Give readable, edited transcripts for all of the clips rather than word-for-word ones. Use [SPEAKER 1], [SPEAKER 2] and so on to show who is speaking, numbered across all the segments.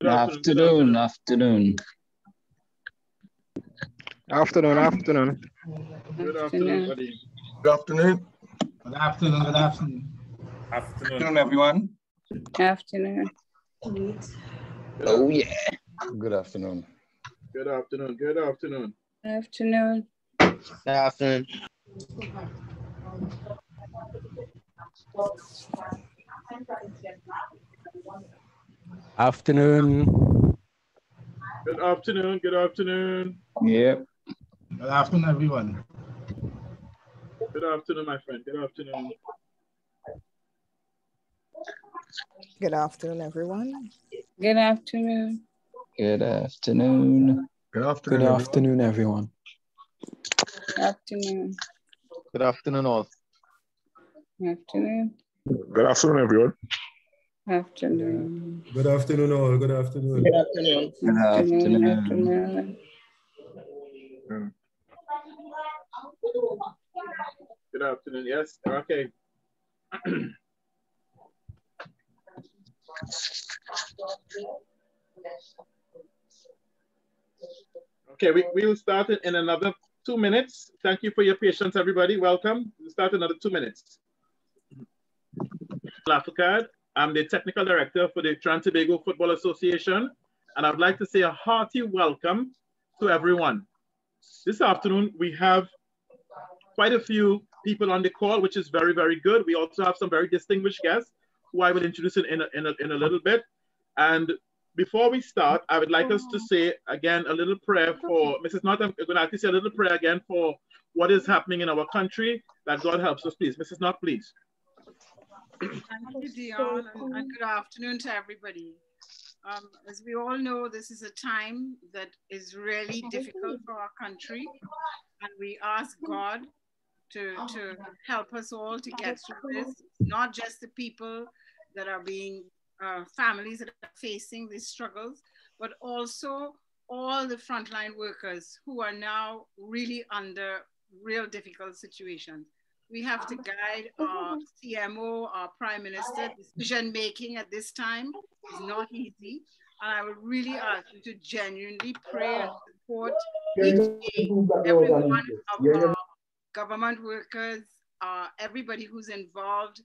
[SPEAKER 1] afternoon. Afternoon.
[SPEAKER 2] Afternoon. Afternoon.
[SPEAKER 3] Good afternoon, buddy.
[SPEAKER 4] Good afternoon.
[SPEAKER 5] Good afternoon. Good afternoon.
[SPEAKER 4] Afternoon, everyone.
[SPEAKER 6] Afternoon.
[SPEAKER 1] Oh yeah.
[SPEAKER 7] Good afternoon.
[SPEAKER 3] Good afternoon. Good afternoon.
[SPEAKER 6] Afternoon.
[SPEAKER 2] Good afternoon.
[SPEAKER 8] Afternoon.
[SPEAKER 3] Good afternoon. Good afternoon.
[SPEAKER 1] Yep.
[SPEAKER 5] Good afternoon, everyone.
[SPEAKER 3] Good afternoon, my friend. Good afternoon.
[SPEAKER 9] Good afternoon, everyone.
[SPEAKER 6] Good afternoon.
[SPEAKER 1] Good afternoon.
[SPEAKER 4] Good afternoon.
[SPEAKER 8] Good afternoon, everyone.
[SPEAKER 6] Afternoon.
[SPEAKER 2] Good afternoon, all.
[SPEAKER 6] Afternoon.
[SPEAKER 4] Good afternoon, everyone.
[SPEAKER 6] Afternoon.
[SPEAKER 10] Good afternoon, all. Good afternoon.
[SPEAKER 2] Good afternoon.
[SPEAKER 1] Good
[SPEAKER 6] Afternoon.
[SPEAKER 1] afternoon.
[SPEAKER 6] Afternoon.
[SPEAKER 3] Good afternoon. Yes. Okay. Okay, we will start in another 2 minutes. Thank you for your patience, everybody. Welcome. We'll start another 2 minutes. Lafacard. I'm the technical director for the Trinidad Football Association, and I'd like to say a hearty welcome to everyone. This afternoon, we have quite a few people on the call, which is very, very good. We also have some very distinguished guests who I will introduce in a little bit. And before we start, I would like us to say again a little prayer for Mrs. Knott. I'm going to ask you to say a little prayer again for what is happening in our country, that God helps us, please. Mrs. Knott, please.
[SPEAKER 11] Thank you, Dion, and good afternoon to everybody. As we all know, this is a time that is really difficult for our country, and we ask God to help us all to get through this, not just the people that are being, families that are facing these struggles, but also all the frontline workers who are now really under real difficult situations. We have to guide our CMO, our Prime Minister. Decision making at this time is not easy. And I would really ask you to genuinely pray and support each day, every one of our government workers, everybody who's involved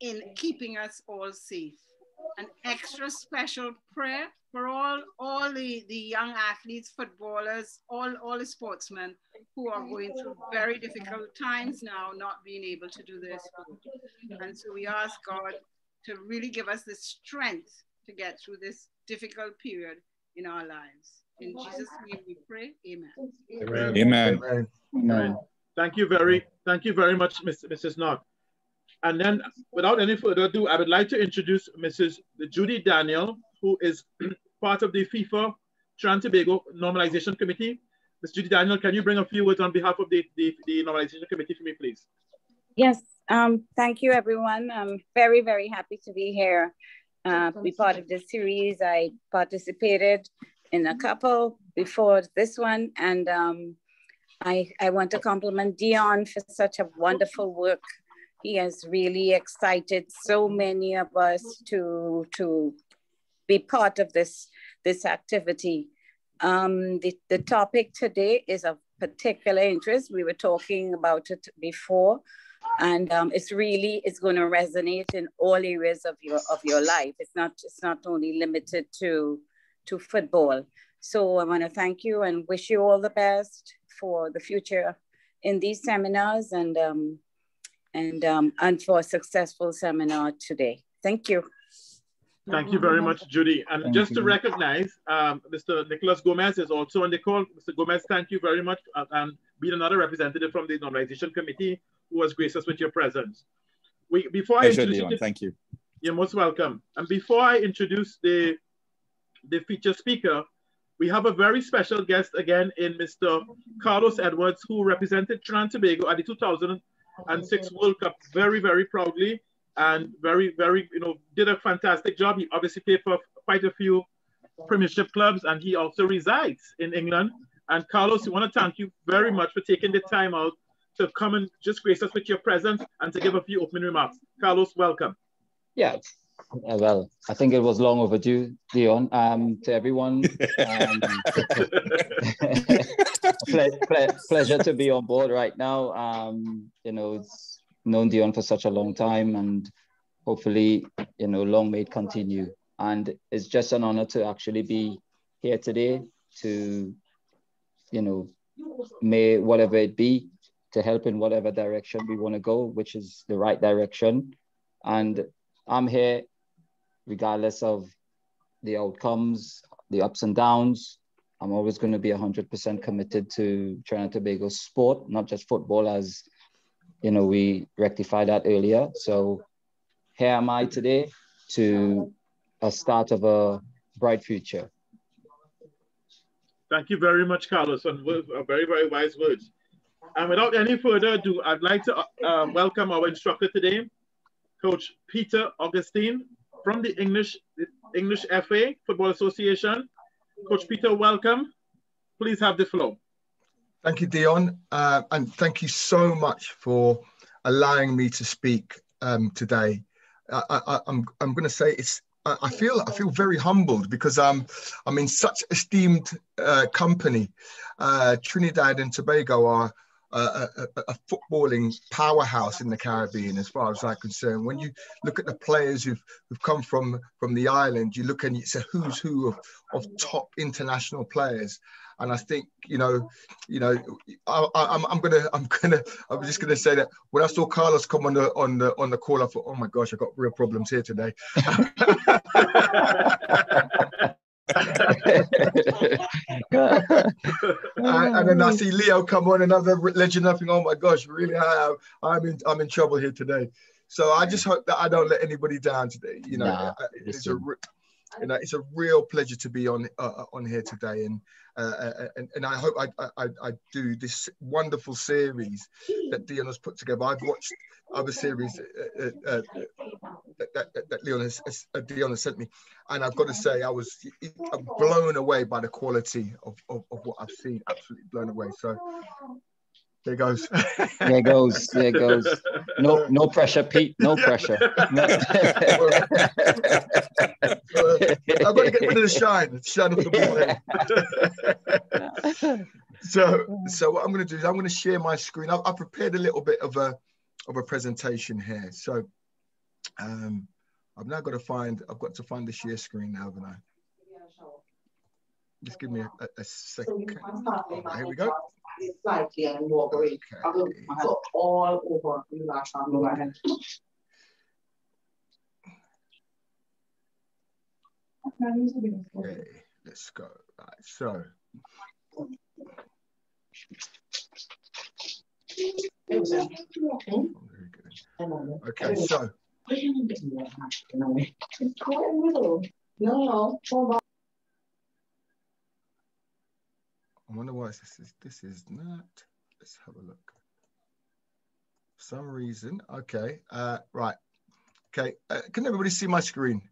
[SPEAKER 11] in keeping us all safe. An extra special prayer for all the young athletes, footballers, all the sportsmen who are going through very difficult times now, not being able to do their sport. And so we ask God to really give us the strength to get through this difficult period in our lives. In Jesus' name we pray, amen.
[SPEAKER 4] Amen.
[SPEAKER 1] Amen.
[SPEAKER 4] Amen.
[SPEAKER 1] Amen.
[SPEAKER 3] Thank you very much, Mrs. Knott. And then, without any further ado, I would like to introduce Mrs. Judy Daniel, who is part of the FIFA Trinidad Normalization Committee. Ms. Judy Daniel, can you bring a few words on behalf of the Normalization Committee for me, please?
[SPEAKER 6] Yes, thank you, everyone. I'm very, very happy to be here, be part of this series. I participated in a couple before this one, and I want to compliment Dion for such a wonderful work. He has really excited so many of us to be part of this activity. The topic today is of particular interest. We were talking about it before, and it's going to resonate in all areas of your life. It's not only limited to football. So I want to thank you and wish you all the best for the future in these seminars and for a successful seminar today. Thank you.
[SPEAKER 3] Thank you very much, Judy. And
[SPEAKER 1] Thank
[SPEAKER 3] just
[SPEAKER 1] you.
[SPEAKER 3] to recognize, Mr. Nicholas Gomez is also on the call. Mr. Gomez, thank you very much, and being another representative from the Normalization Committee who has graced us with your presence. Before I introduce you,
[SPEAKER 7] Thank you.
[SPEAKER 3] you're most welcome. And before I introduce the featured speaker, we have a very special guest again in Mr. Carlos Edwards, who represented Trinidad and Tobago at the 2006 World Cup very, very proudly, and very, very, did a fantastic job. He obviously played for quite a few Premiership clubs, and he also resides in England. And Carlos, we want to thank you very much for taking the time out to come and just grace us with your presence and to give a few opening remarks. Carlos, welcome.
[SPEAKER 12] Yeah,
[SPEAKER 1] Well, I think it was long overdue, Dion. To everyone, pleasure to be on board right now. You know, it's known Dion for such a long time, and hopefully, you know, long may it continue. And it's just an honor to actually be here today to, you know, may whatever it be, to help in whatever direction we want to go, which is the right direction. And I'm here regardless of the outcomes, the ups and downs. I'm always going to be 100% committed to Trinidad and Tobago sport, not just football, as you know, we rectified that earlier. So here am I today to a start of a bright future.
[SPEAKER 3] Thank you very much, Carlos, and very, very wise words. And without any further ado, I'd like to welcome our instructor today, Coach Peter Augustine from the English FA Football Association. Coach Peter, welcome. Please have the floor.
[SPEAKER 7] Thank you, Dion, and thank you so much for allowing me to speak today. I'm going to say I feel very humbled because I'm in such esteemed company. Trinidad and Tobago are a footballing powerhouse in the Caribbean, as far as I'm concerned. When you look at the players who've come from the island, you look and it's a who's who of top international players. And I think, I'm just gonna say that when I saw Carlos come on the call, I thought, oh my gosh, I've got real problems here today. And then I see Leo come on, another legend. I think, oh my gosh, really, I'm in trouble here today. So I just hope that I don't let anybody down today. It's a real pleasure to be on here today, and I hope I do this wonderful series that Dion has put together. I've watched other series that Dion has sent me, and I've got to say I'm blown away by the quality of what I've seen. Absolutely blown away. So there goes.
[SPEAKER 1] There goes. There goes. No pressure, Pete. No pressure. No.
[SPEAKER 7] I've got to get rid of the shine of the ball head. So what I'm going to do is I'm going to share my screen. I've prepared a little bit of a presentation here. So I've now got to find the share screen now, haven't I? Just give me a second. Right, here we go. Slightly and walk away. Okay. All over the last time. Okay, let's go. Right, so. Okay, so. I wonder why this is not. Let's have a look. For some reason, okay, right. Okay, can everybody see my screen?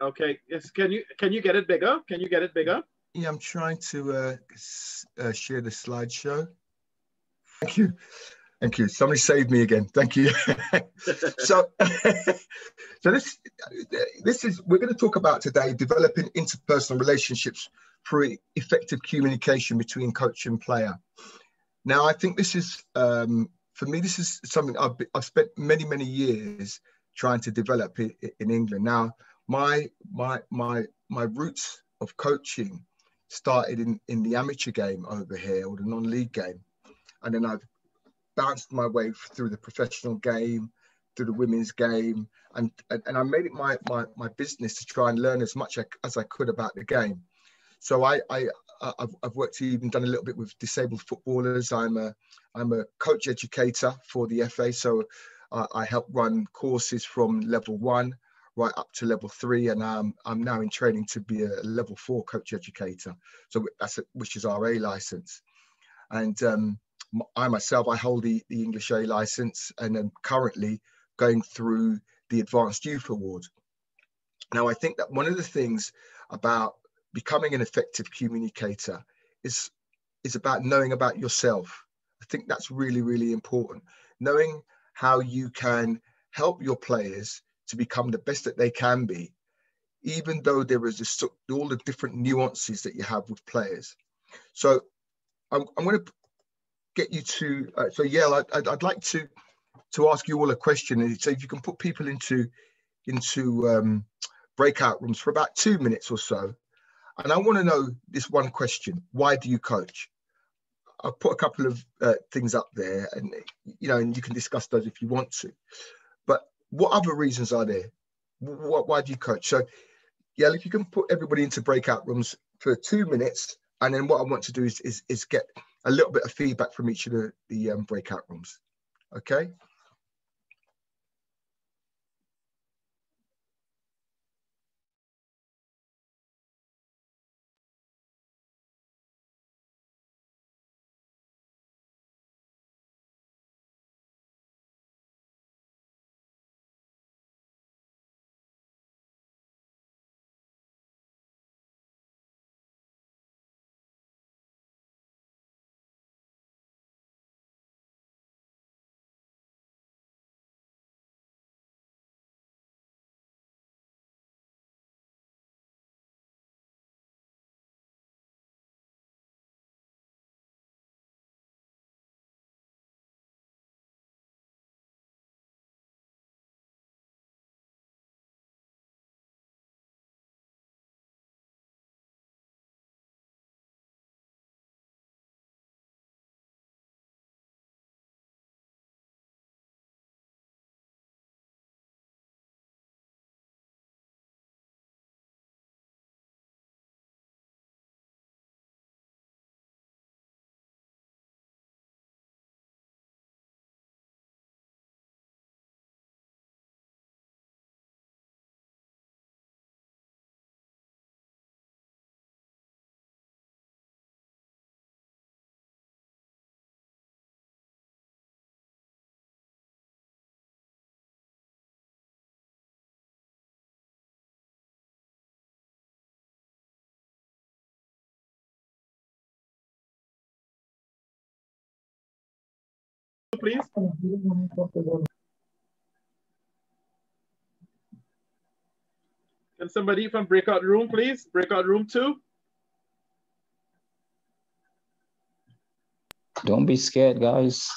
[SPEAKER 3] Okay, yes. Can you get it bigger? Can you get it bigger?
[SPEAKER 7] Yeah, I'm trying to share the slideshow. Thank you. Thank you. Somebody saved me again. Thank you. So this is, we're going to talk about today developing interpersonal relationships through effective communication between coach and player. Now, I think this is, for me, this is something I've spent many years trying to develop in England. Now, my roots of coaching started in the amateur game over here, or the non-league game, and then I've bounced my way through the professional game, through the women's game, and I made it my business to try and learn as much as I could about the game. So I've worked, even done a little bit with disabled footballers. I'm a coach educator for the FA, so I help run courses from level 1 right up to level 3, and I'm now in training to be a level 4 coach educator. So which is our A license, and I myself, I hold the English A license, and I'm currently going through the Advanced Youth Award. Now, I think that one of the things about becoming an effective communicator is about knowing about yourself. I think that's really important. Knowing how you can help your players to become the best that they can be, even though there is just all the different nuances that you have with players. So I'm going to get you to, so yeah, I'd like to ask you all a question. And so if you can put people into breakout rooms for about 2 minutes or so. And I want to know this one question: why do you coach? I'll put a couple of things up there, and and you can discuss those if you want to. But what other reasons are there? Why do you coach? So, yeah, if you can put everybody into breakout rooms for 2 minutes, and then what I want to do is get a little bit of feedback from each of the breakout rooms. Okay.
[SPEAKER 3] Please. Can somebody from breakout room, please? Breakout room 2.
[SPEAKER 1] Don't be scared, guys.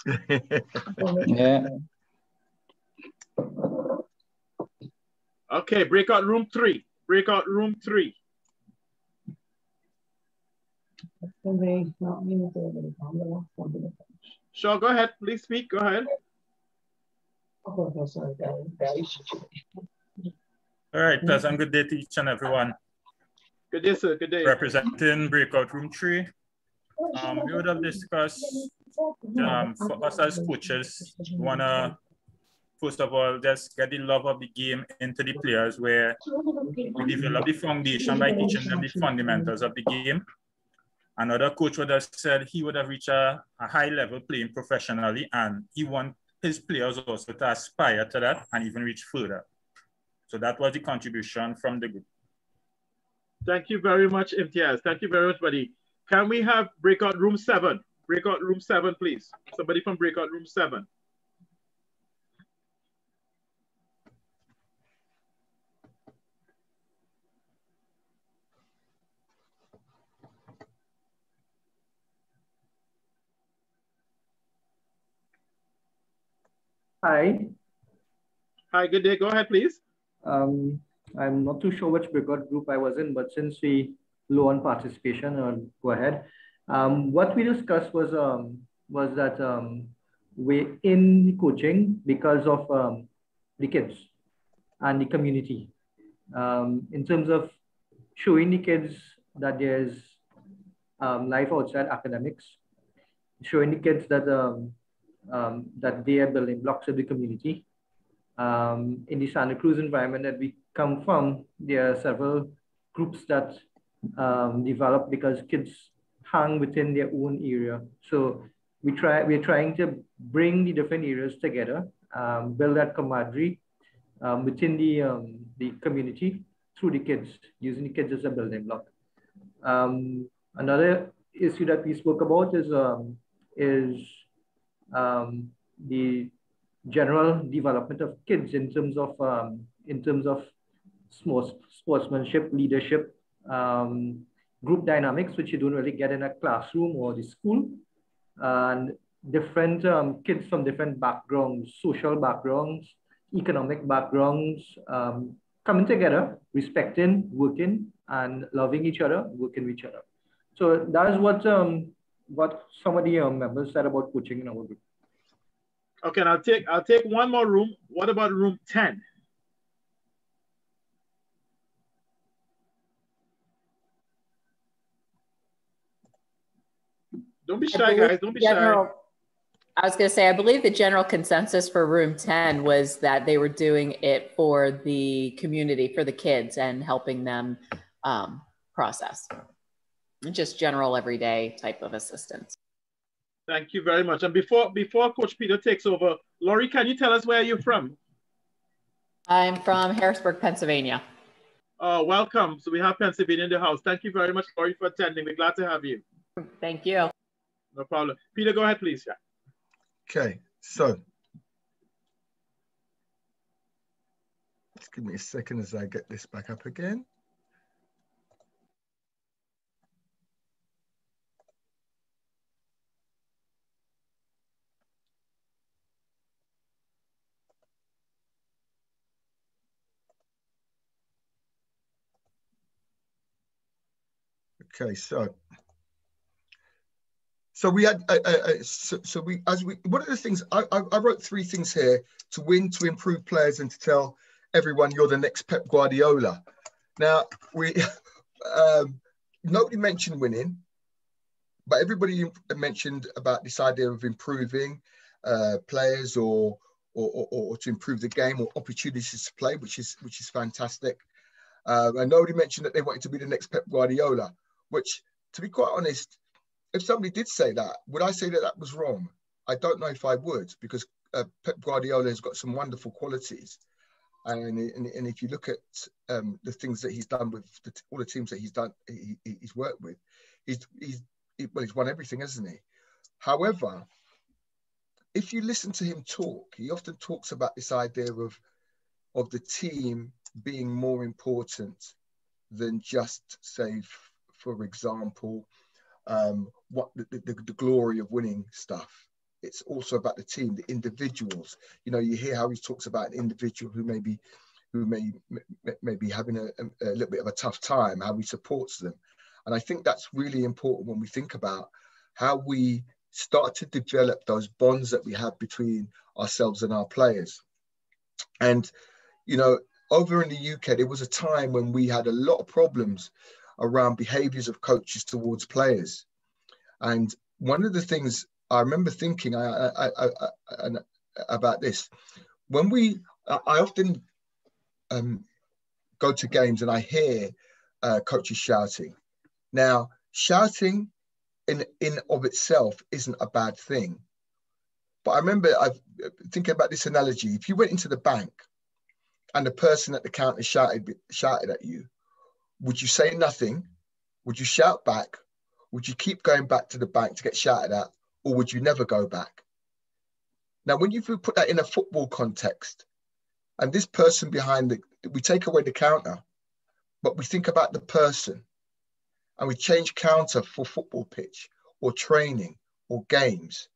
[SPEAKER 1] Yeah.
[SPEAKER 3] Okay, breakout room 3. Breakout room 3. Sure, go ahead. Please speak. Go ahead.
[SPEAKER 8] All right, pleasant good day to each and everyone.
[SPEAKER 3] Good day, sir. Good day.
[SPEAKER 8] Representing breakout room 3. We would have discussed for us as coaches, we want to, first of all, just get the love of the game into the players, where we develop the foundation by teaching them the fundamentals of the game. Another coach would have said he would have reached a high level playing professionally, and he wants his players also to aspire to that and even reach further. So that was the contribution from the group.
[SPEAKER 3] Thank you very much, Imtiaz. Thank you very much, buddy. Can we have breakout room 7? Breakout room 7, please. Somebody from breakout room 7.
[SPEAKER 12] Hi.
[SPEAKER 3] Hi, good day. Go ahead, please.
[SPEAKER 12] I'm not too sure which breakout group I was in, but since we low on participation, I'll go ahead. What we discussed was that we're in the coaching because of the kids and the community. In terms of showing the kids that there's life outside academics, showing the kids that that they are building blocks of the community. In the Santa Cruz environment that we come from, there are several groups that develop because kids hang within their own area. So we're trying to bring the different areas together, build that camaraderie within the community through the kids, using the kids as a building block. Another issue that we spoke about is the general development of kids in terms of in terms of sportsmanship, leadership, group dynamics, which you don't really get in a classroom or the school, and different kids from different backgrounds, social backgrounds, economic backgrounds, coming together, respecting, working, and loving each other, working with each other. So that is what some of the members said about coaching in our group.
[SPEAKER 3] Okay, and I'll take one more room. What about room 10? Don't be shy, guys. Don't be shy.
[SPEAKER 13] I was going to say, I believe the general consensus for room 10 was that they were doing it for the community, for the kids, and helping them process. Just general everyday type of assistance.
[SPEAKER 3] Thank you very much. And before Coach Peter takes over, Laurie, can you tell us where you're from?
[SPEAKER 13] I'm from Harrisburg, Pennsylvania.
[SPEAKER 3] Oh, welcome. So we have Pennsylvania in the house. Thank you very much, Laurie, for attending. We're glad to have you.
[SPEAKER 13] Thank you.
[SPEAKER 3] No problem. Peter, go ahead, please. Yeah.
[SPEAKER 7] Okay, so just give me a second as I get this back up again. Okay, so we had one of the things I wrote 3 things here: to win, to improve players, and to tell everyone you're the next Pep Guardiola. Now we nobody mentioned winning, but everybody mentioned about this idea of improving players or to improve the game or opportunities to play, which is fantastic. And nobody mentioned that they wanted to be the next Pep Guardiola, which, to be quite honest, if somebody did say that, would I say that that was wrong? I don't know if I would, because Pep Guardiola has got some wonderful qualities. And if you look at the things that he's done with all the teams that he's worked with, he's won everything, hasn't he? However, if you listen to him talk, he often talks about this idea of the team being more important than just, say, for example, what the glory of winning stuff. It's also about the team, the individuals. You know, you hear how he talks about an individual who may be having a little bit of a tough time, how he supports them. And I think that's really important when we think about how we start to develop those bonds that we have between ourselves and our players. And, you know, over in the UK, there was a time when we had a lot of problems around behaviors of coaches towards players. And one of the things I remember thinking about this, I often go to games and I hear coaches shouting. Now, shouting in of itself isn't a bad thing. But I remember thinking about this analogy. If you went into the bank and the person at the counter shouted at you, would you say nothing? Would you shout back? Would you keep going back to the bank to get shouted at? Or would you never go back? Now, when you put that in a football context, and this person behind we take away the counter, but we think about the person, and we change counter for football pitch or training or games,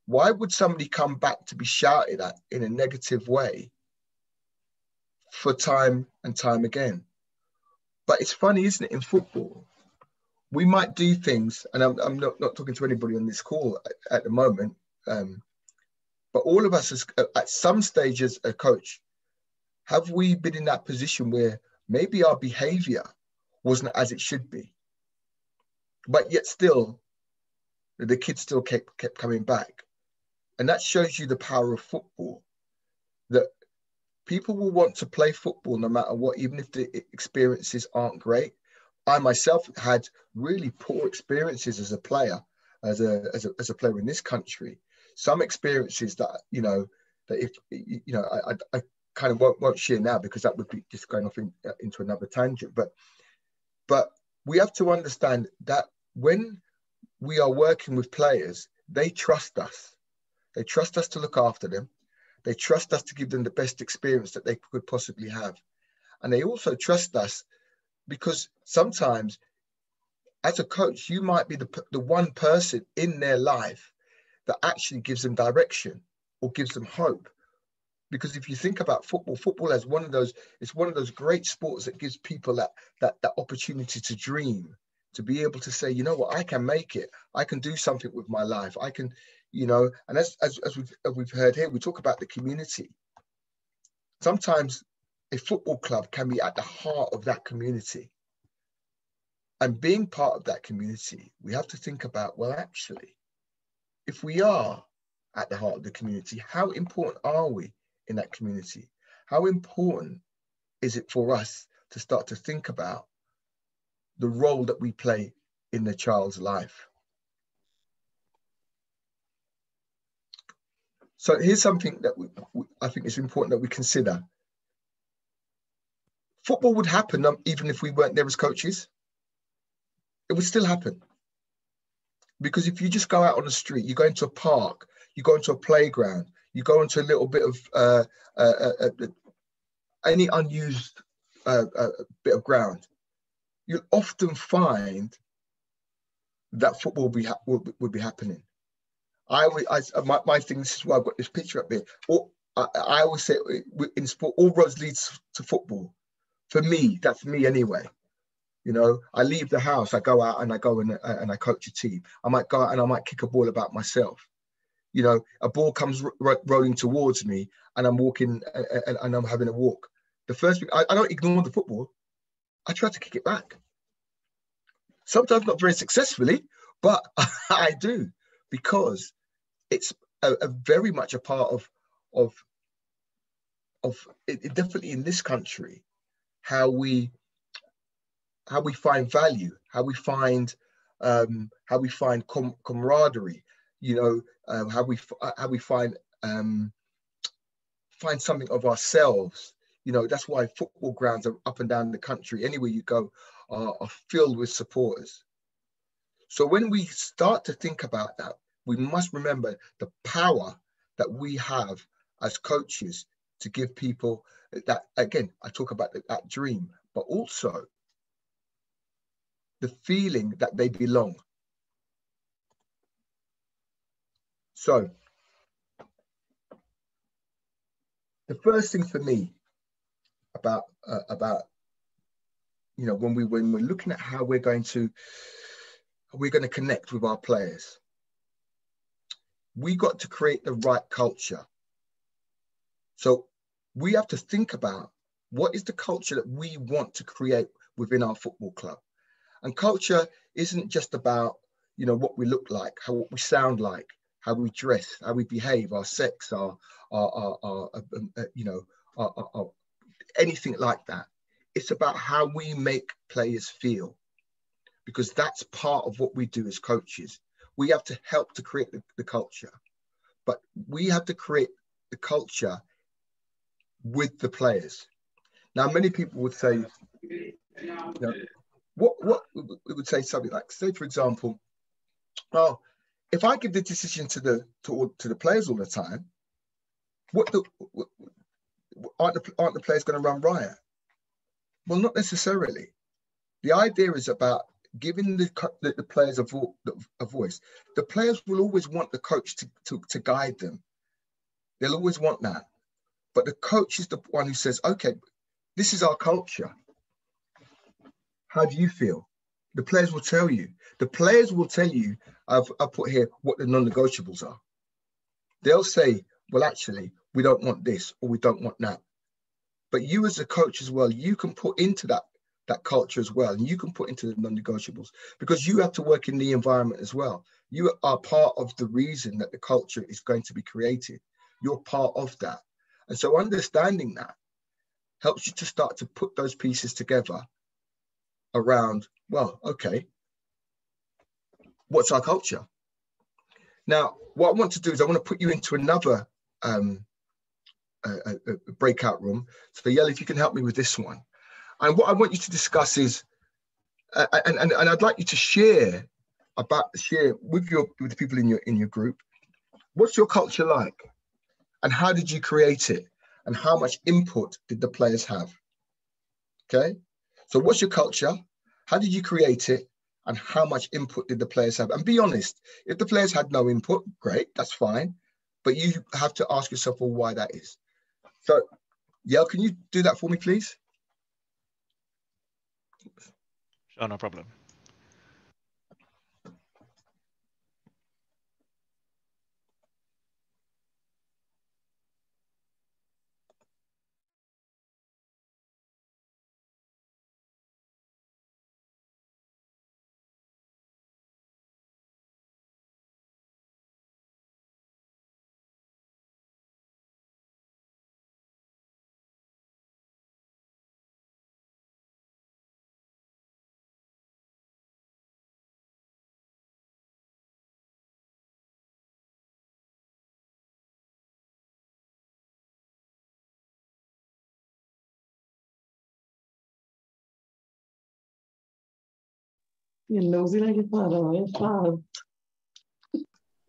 [SPEAKER 7] why would somebody come back to be shouted at in a negative way for time and time again? But it's funny, isn't it, in football? We might do things, and I'm not talking to anybody on this call at the moment, but all of us at some stage as a coach, have we been in that position where maybe our behavior wasn't as it should be, but yet still, the kids still kept coming back? And that shows you the power of football, that people will want to play football no matter what, even if the experiences aren't great. I myself had really poor experiences as a player, as a player in this country. Some experiences that, I kind of won't share now because that would be just going off into another tangent. But we have to understand that when we are working with players, they trust us. They trust us to look after them. They trust us to give them the best experience that they could possibly have. And they also trust us because sometimes as a coach, you might be the one person in their life that actually gives them direction or gives them hope. Because if you think about football, football as it's one of those great sports that gives people that opportunity to dream, to be able to say, you know what, I can make it. I can do something with my life. I can, you know, and as we've heard here, we talk about the community. Sometimes a football club can be at the heart of that community. And being part of that community, we have to think about, well, actually, if we are at the heart of the community, how important are we in that community? How important is it for us to start to think about the role that we play in the child's life? So here's something that I think is important that we consider. Football would happen even if we weren't there as coaches. It would still happen. Because if you just go out on the street, you go into a park, you go into a playground, you go into a little bit of any unused bit of ground, you'll often find that football would be happening. My thing, this is why I've got this picture up there. I always say in sport, all roads lead to football. For me, that's me anyway. You know, I leave the house, I go out and I coach a team. I might go out and I might kick a ball about myself. You know, a ball comes rolling towards me and I'm walking and I'm having a walk. The first thing, I don't ignore the football. I try to kick it back. Sometimes not very successfully, but I do, because it's a very much a part of it, definitely in this country, how we find value, how we find camaraderie, you know, how we find something of ourselves. You know, that's why football grounds are up and down the country, anywhere you go, are filled with supporters. So when we start to think about that, we must remember the power that we have as coaches to give people that, again, I talk about that dream, but also the feeling that they belong. So the first thing for me about you know, when we're looking at how we're going to connect with our players, we got to create the right culture. So we have to think about what is the culture that we want to create within our football club. And culture isn't just about, you know, what we look like, what we sound like, how we dress, how we behave, our sex, our you know, our anything like that. It's about how we make players feel, because that's part of what we do as coaches. We have to help to create the culture, but we have to create the culture with the players. Now, many people would say, you know, what we would say something like, say, for example, oh, if I give the decision to the players all the time, aren't the players going to run riot? Well, not necessarily. The idea is about giving the players a voice. The players will always want the coach to guide them. They'll always want that. But the coach is the one who says, okay, this is our culture. How do you feel? The players will tell you. The players will tell you, I've put here what the non-negotiables are. They'll say, well, actually, we don't want this or we don't want that. But you as a coach as well, you can put into that culture as well, and you can put into the non-negotiables, because you have to work in the environment as well. You are part of the reason that the culture is going to be created. You're part of that. And so understanding that helps you to start to put those pieces together around, well, okay, what's our culture? Now, what I want to do is I want to put you into another a breakout room. So Yel, if you can help me with this one. And what I want you to discuss is, and I'd like you to share with the people in your group, what's your culture like? and how did you create it? And how much input did the players have? Okay, so what's your culture? How did you create it? And how much input did the players have? And be honest, if the players had no input, great, that's fine. But you have to ask yourself, well, why that is. So, Yael, can you do that for me, please?
[SPEAKER 14] Sure, no problem.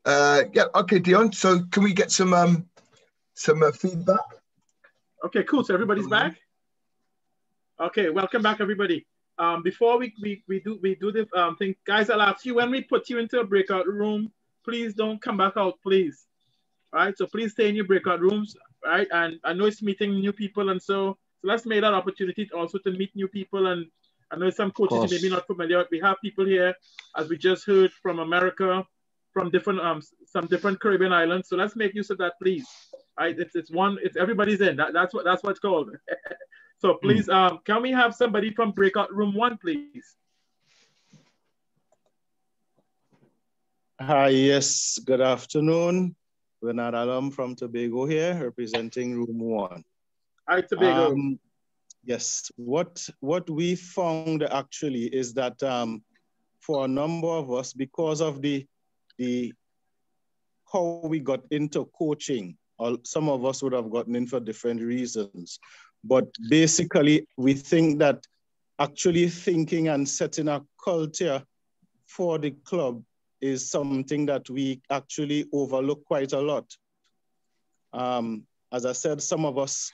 [SPEAKER 7] Yeah, okay, Dion. So can we get some feedback?
[SPEAKER 3] Okay, cool. So everybody's back. Okay, welcome back, everybody. Before we do this thing, guys, I'll ask you, when we put you into a breakout room, please don't come back out, please. All right, so please stay in your breakout rooms, right? And I know it's meeting new people, and so let's make that opportunity also to meet new people. And I know some coaches you may be not familiar with. We have people here, as we just heard, from America, from different some different Caribbean islands. So let's make use of that, please. All right, it's everybody's in. That's what it's called. So please, can we have somebody from breakout room 1, please?
[SPEAKER 2] Hi, yes, good afternoon. Bernard Alum from Tobago here, representing room 1.
[SPEAKER 3] Hi, Tobago.
[SPEAKER 2] Yes, what we found actually is that for a number of us, because of the how we got into coaching, or some of us would have gotten in for different reasons, but basically we think that actually thinking and setting a culture for the club is something that we actually overlook quite a lot. As I said, some of us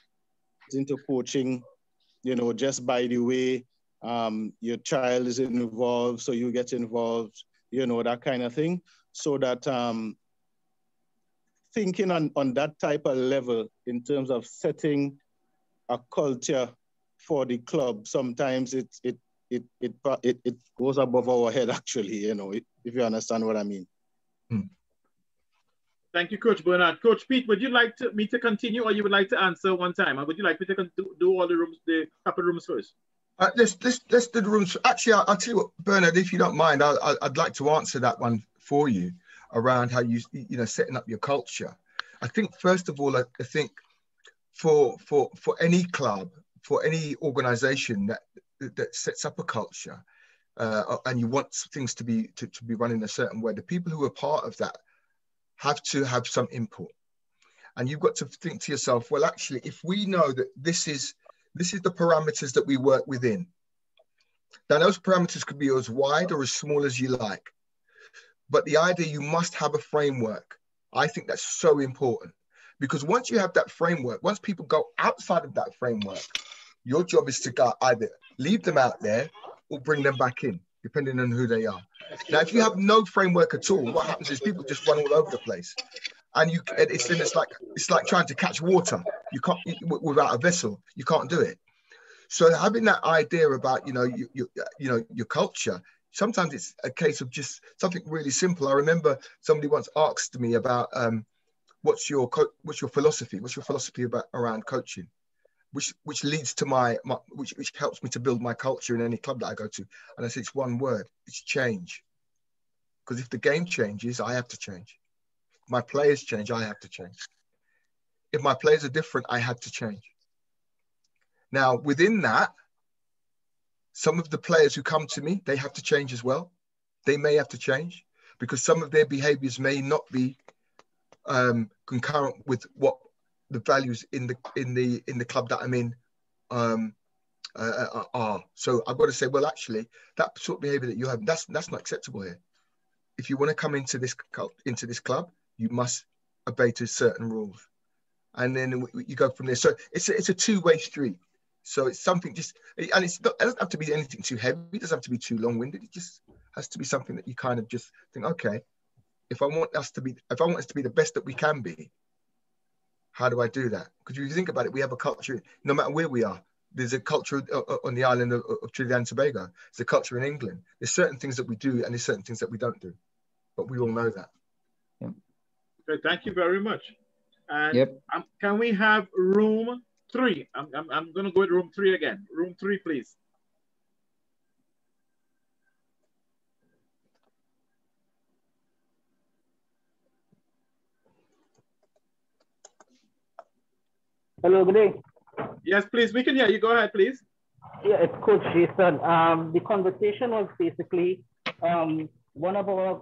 [SPEAKER 2] into coaching, you know, just by the way, your child is involved, so you get involved, you know, that kind of thing. So that thinking on that type of level in terms of setting a culture for the club, sometimes it goes above our head, actually, you know, if you understand what I mean.
[SPEAKER 3] Thank you, Coach Bernard. Coach Pete, would you like me to continue, or you would like to answer one time? Or would you like me to do all the rooms, the couple rooms first?
[SPEAKER 7] Let's do the rooms. Actually, I'll tell you what, Bernard, if you don't mind, I'd like to answer that one for you around how you know, setting up your culture. I think first of all, I think for any club, for any organization that sets up a culture, and you want things to be running a certain way, the people who are part of that have to have some input. And you've got to think to yourself, well, actually, if we know that this is the parameters that we work within, now those parameters could be as wide or as small as you like. But the idea, you must have a framework. I think that's so important, because once you have that framework, once people go outside of that framework, your job is to go either leave them out there or bring them back in, depending on who they are. Now, if you have no framework at all, what happens is people just run all over the place. And it's like trying to catch water. You can't, without a vessel, you can't do it. So having that idea about, you know, your culture, sometimes it's a case of just something really simple. I remember somebody once asked me about what's your philosophy? What's your philosophy around coaching? Which leads to which helps me to build my culture in any club that I go to. And I said, it's one word, it's change. Because if the game changes, I have to change. If my players change, I have to change. If my players are different, I have to change. Now, within that, some of the players who come to me, they have to change as well. They may have to change because some of their behaviors may not be concurrent with what the values in the club that I'm in are. So I've got to say, well, actually, that sort of behavior that you have, that's not acceptable here. If you want to come into this club, you must obey to certain rules. and then you go from there. So it's a two-way street. So it's something it doesn't have to be anything too heavy. It doesn't have to be too long-winded. It just has to be something that you kind of just think, okay, if I want us to be the best that we can be, how do I do that? Because if you think about it, we have a culture, no matter where we are. There's a culture on the island of Trinidad and Tobago. There's a culture in England. There's certain things that we do and there's certain things that we don't do. But we all know that.
[SPEAKER 1] Yep.
[SPEAKER 3] Okay, thank you very much. And
[SPEAKER 1] yep.
[SPEAKER 3] Can we have room 3? I'm going to go with room 3 again. Room 3, please.
[SPEAKER 15] Hello, good day.
[SPEAKER 3] Yes, please. We can hear you. Go ahead, please.
[SPEAKER 15] Yeah, it's Coach Jason. The conversation was basically one of our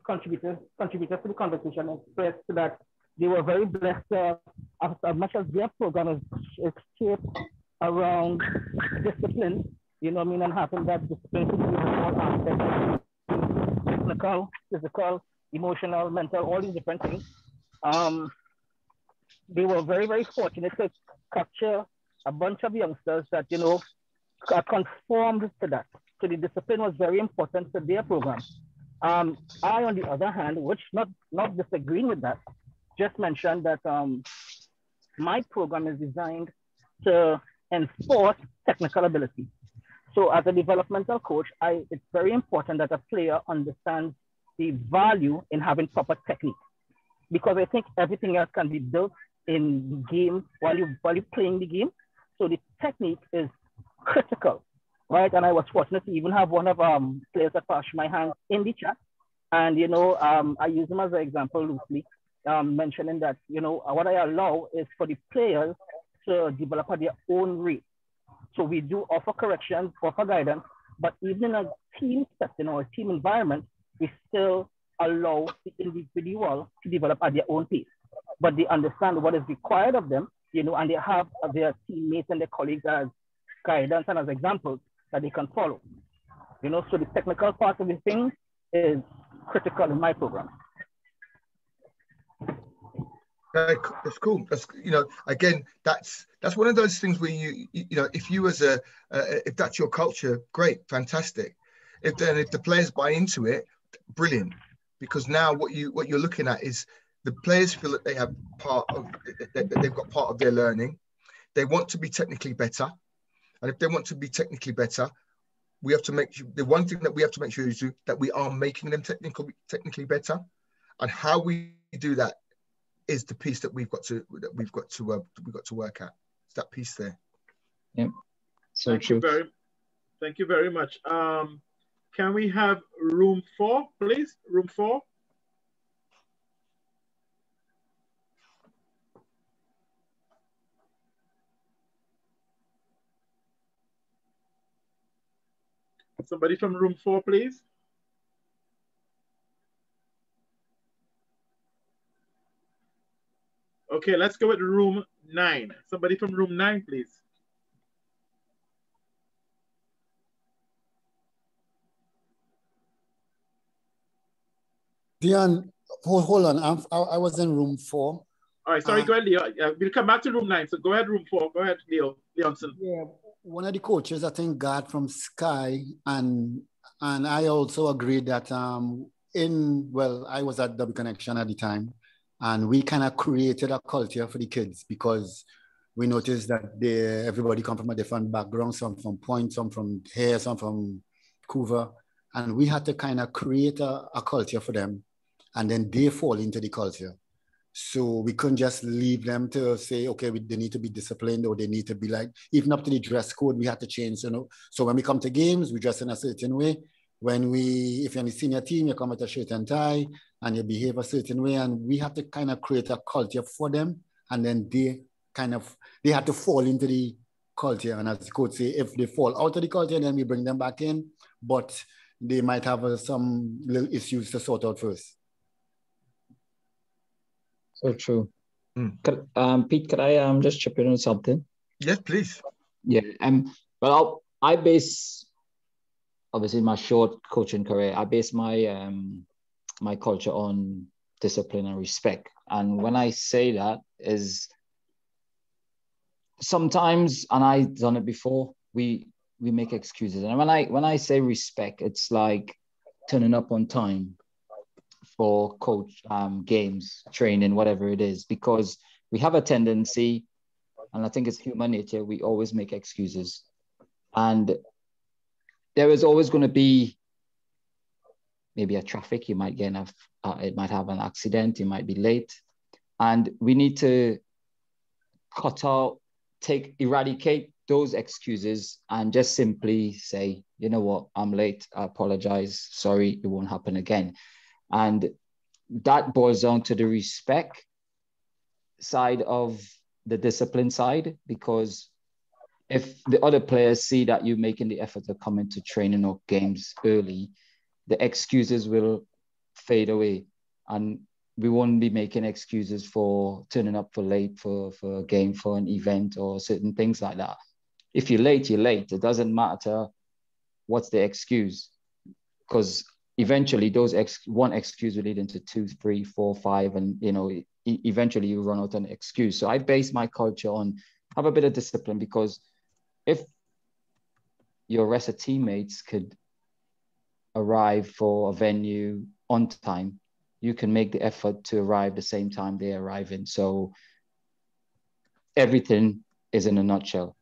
[SPEAKER 15] contributors to the conversation expressed that they were very blessed as much as their program is shaped around discipline, you know what I mean, and having that discipline to be all aspects, technical, physical, emotional, mental, all these different things. They were very, very fortunate to capture a bunch of youngsters that, you know, are conformed to that. So the discipline was very important to their program. I, on the other hand, which not disagreeing with that, just mentioned that my program is designed to enforce technical ability. So as a developmental coach, it's very important that a player understands the value in having proper technique, because I think everything else can be built in the game while you're playing the game. So the technique is critical, right? And I was fortunate to even have one of players that passed my hand in the chat. And, you know, I use him as an example loosely, mentioning that, you know, what I allow is for the players to develop at their own rate. So we do offer corrections, offer guidance, but even in a team setting or a team environment, we still allow the individual to develop at their own pace. But they understand what is required of them, you know, and they have their teammates and their colleagues as guidance and as examples that they can follow. You know, so the technical part of the thing is critical in my program.
[SPEAKER 7] That's cool. That's, you know, again, that's one of those things where you know, if you as if that's your culture, great, fantastic. If the players buy into it, brilliant. Because now what you're looking at is the players feel that they have they've got part of their learning. They want to be technically better, and if they want to be technically better, we have to make sure, the one thing that we have to make sure is that we are making them technically better, and how we do that is the piece that we've got to work at. It's that piece there.
[SPEAKER 1] Yep. So true.
[SPEAKER 3] Thank you very much. Can we have room 4, please? Room 4. Somebody from room 4, please. Okay, let's go with room 9. Somebody from room 9, please.
[SPEAKER 16] Dion, hold on. I was in room 4.
[SPEAKER 3] All right, sorry, go ahead, Leo. We'll come back to room 9. So go ahead, room 4. Go ahead, Leo Leonson.
[SPEAKER 16] Yeah, one of the coaches, I think, got from Sky, and I also agreed that I was at Double Connection at the time, and we kind of created a culture for the kids because we noticed that everybody come from a different background, some from Point, some from here, some from Vancouver, and we had to kind of create a culture for them, and then they fall into the culture. So we couldn't just leave them to say, okay, they need to be disciplined, or they need to be like, even up to the dress code, we had to change, you know. So when we come to games, we dress in a certain way. If you're in the senior team, you come with a shirt and tie, and you behave a certain way, and we have to kind of create a culture for them, and then they have to fall into the culture. And as the coach say, if they fall out of the culture, then we bring them back in, but they might have some little issues to sort out first.
[SPEAKER 1] So true. Pete, could I just chip in on something?
[SPEAKER 7] Yes, please.
[SPEAKER 1] Yeah. Well, I base, obviously, my short coaching career, I base my my culture on discipline and respect. And when I say that, is sometimes, and I've done it before, we make excuses. And when I say respect, it's like turning up on time for coach games, training, whatever it is, because we have a tendency, and I think it's human nature, we always make excuses. And there is always going to be maybe a traffic, you might get it might have an accident, you might be late. And we need to eradicate those excuses and just simply say, you know what, I'm late, I apologize, sorry, it won't happen again. And that boils down to the respect side of the discipline side, because if the other players see that you're making the effort to come into training or games early, the excuses will fade away. And we won't be making excuses for turning up for late for a game, for an event or certain things like that. If you're late, you're late. It doesn't matter what's the excuse, because eventually those one excuse will lead into 2, 3, 4, 5, and eventually you run out of an excuse. So I base my culture on have a bit of discipline, because if your rest of teammates could arrive for a venue on time, you can make the effort to arrive the same time they arrive in. So everything is in a nutshell.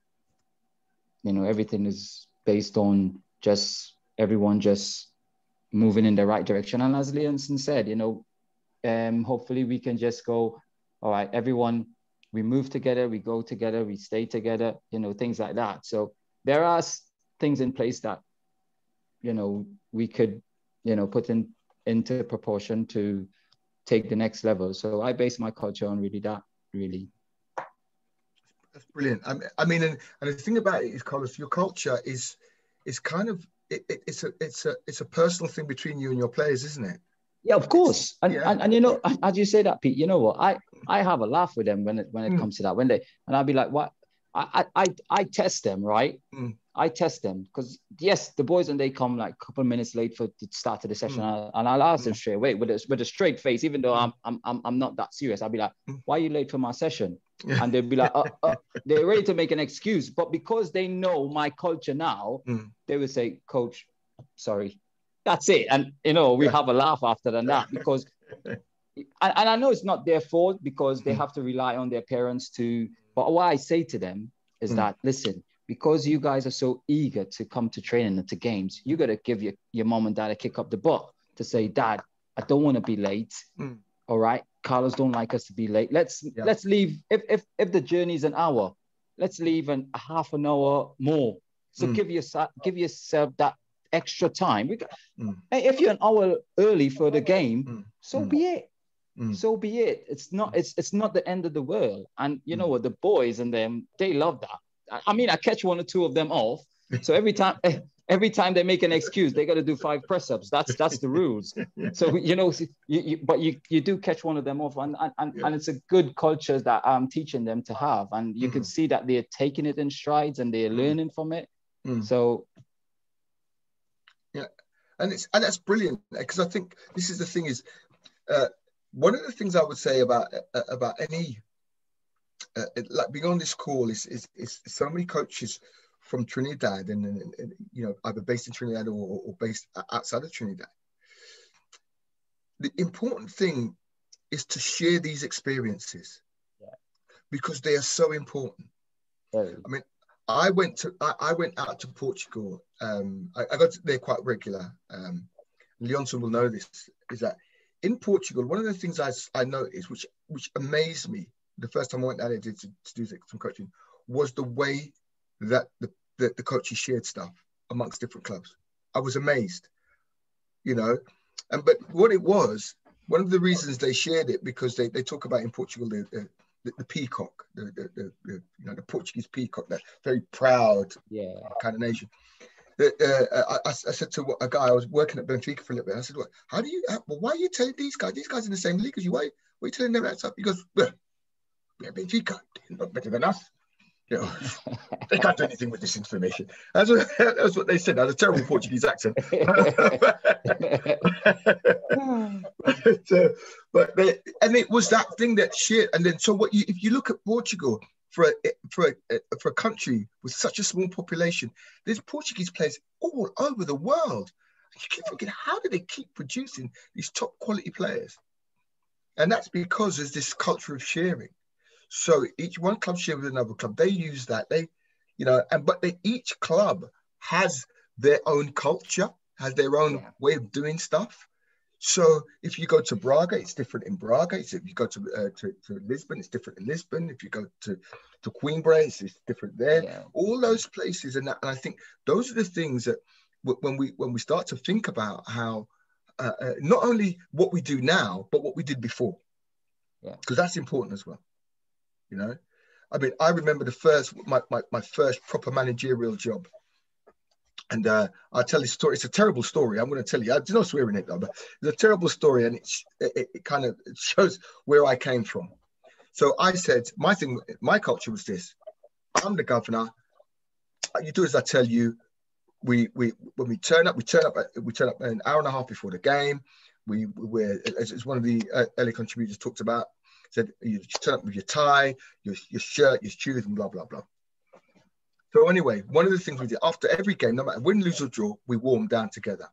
[SPEAKER 1] Everything is based on just everyone just moving in the right direction. And as Leonson said, hopefully we can just go, all right, everyone, we move together, we go together, we stay together, things like that. So there are things in place that, we could, put into proportion to take the next level. So I base my culture on that.
[SPEAKER 7] That's brilliant. I mean, and the thing about it is, Carlos, your culture is kind of it's a personal thing between you and your players, isn't it?
[SPEAKER 1] Yeah, of course. And as you say that, Pete, you know what? I have a laugh with them when it comes to that. And I'll be like, what? I test them, right? I test them because yes, the boys, and they come like a couple of minutes late for the start of the session, and I'll ask them straight away with a straight face, even though I'm not that serious. I'll be like, "Why are you late for my session?" And they'll be like, they're ready to make an excuse, but because they know my culture now, they will say, "Coach, sorry." That's it, and we have a laugh after that because, and I know it's not their fault because they have to rely on their parents to. But what I say to them is that, listen, because you guys are so eager to come to training and to games, you got to give your mom and dad a kick up the butt to say, Dad, I don't want to be late. All right, Carlos don't like us to be late. Let's leave. If the journey's an hour, let's leave a half an hour more. So give yourself that extra time. If you're an hour early for the game, so be it. So be it. It's not the end of the world. And you know what, the boys and them, they love that. I mean, I catch one or two of them off. So every time they make an excuse, they got to do 5 press-ups. That's the rules. So but you do catch one of them off, and it's a good culture that I'm teaching them to have, and you can see that they're taking it in strides and they're learning from it. So
[SPEAKER 7] yeah, and that's brilliant, because I think this is the thing is. One of the things I would say about any like being on this call is so many coaches from Trinidad and either based in Trinidad or based outside of Trinidad. The important thing is to share these experiences because they are so important. I mean, I went out to Portugal. I got there quite regular. Leonson will know this, is that in Portugal, one of the things I noticed, which amazed me the first time I went down there to do some coaching, was the way that the coaches shared stuff amongst different clubs. I was amazed, but what it was, one of the reasons they shared it, because they talk about in Portugal the peacock, the Portuguese peacock, that very proud kind of nation. I said to a guy, I was working at Benfica for a little bit. I said, why are you telling these guys in the same league as you? Why are you telling them that stuff? He goes, well, they're Benfica, they're not better than us. They can't do anything with this information. That's what they said. I had a terrible Portuguese accent. But it was that thing that shit. And then, so if you look at Portugal, for a country with such a small population, there's Portuguese players all over the world. You keep thinking, how do they keep producing these top quality players? And that's because there's this culture of sharing. So each one club share with another club. They use that. But each club has their own culture, has their own way of doing stuff. So if you go to Braga, it's different in Braga. If you go to Lisbon, it's different in Lisbon. If you go to Coimbra, it's different there. Yeah. All those places, and I think those are the things that when we start to think about how not only what we do now, but what we did before, because that's important as well. I mean, I remember my first proper managerial job. And I'll tell this story. It's a terrible story. I'm going to tell you. There's no swearing in it, though, but it's a terrible story. And it kind of shows where I came from. So I said, my culture was this. I'm the governor. You do as I tell you. When we turn up an hour and a half before the game. We're, as one of the early contributors talked about, said you turn up with your tie, your shirt, your shoes, and blah, blah, blah. So anyway, one of the things we did after every game, no matter win, lose or draw, we warmed down together.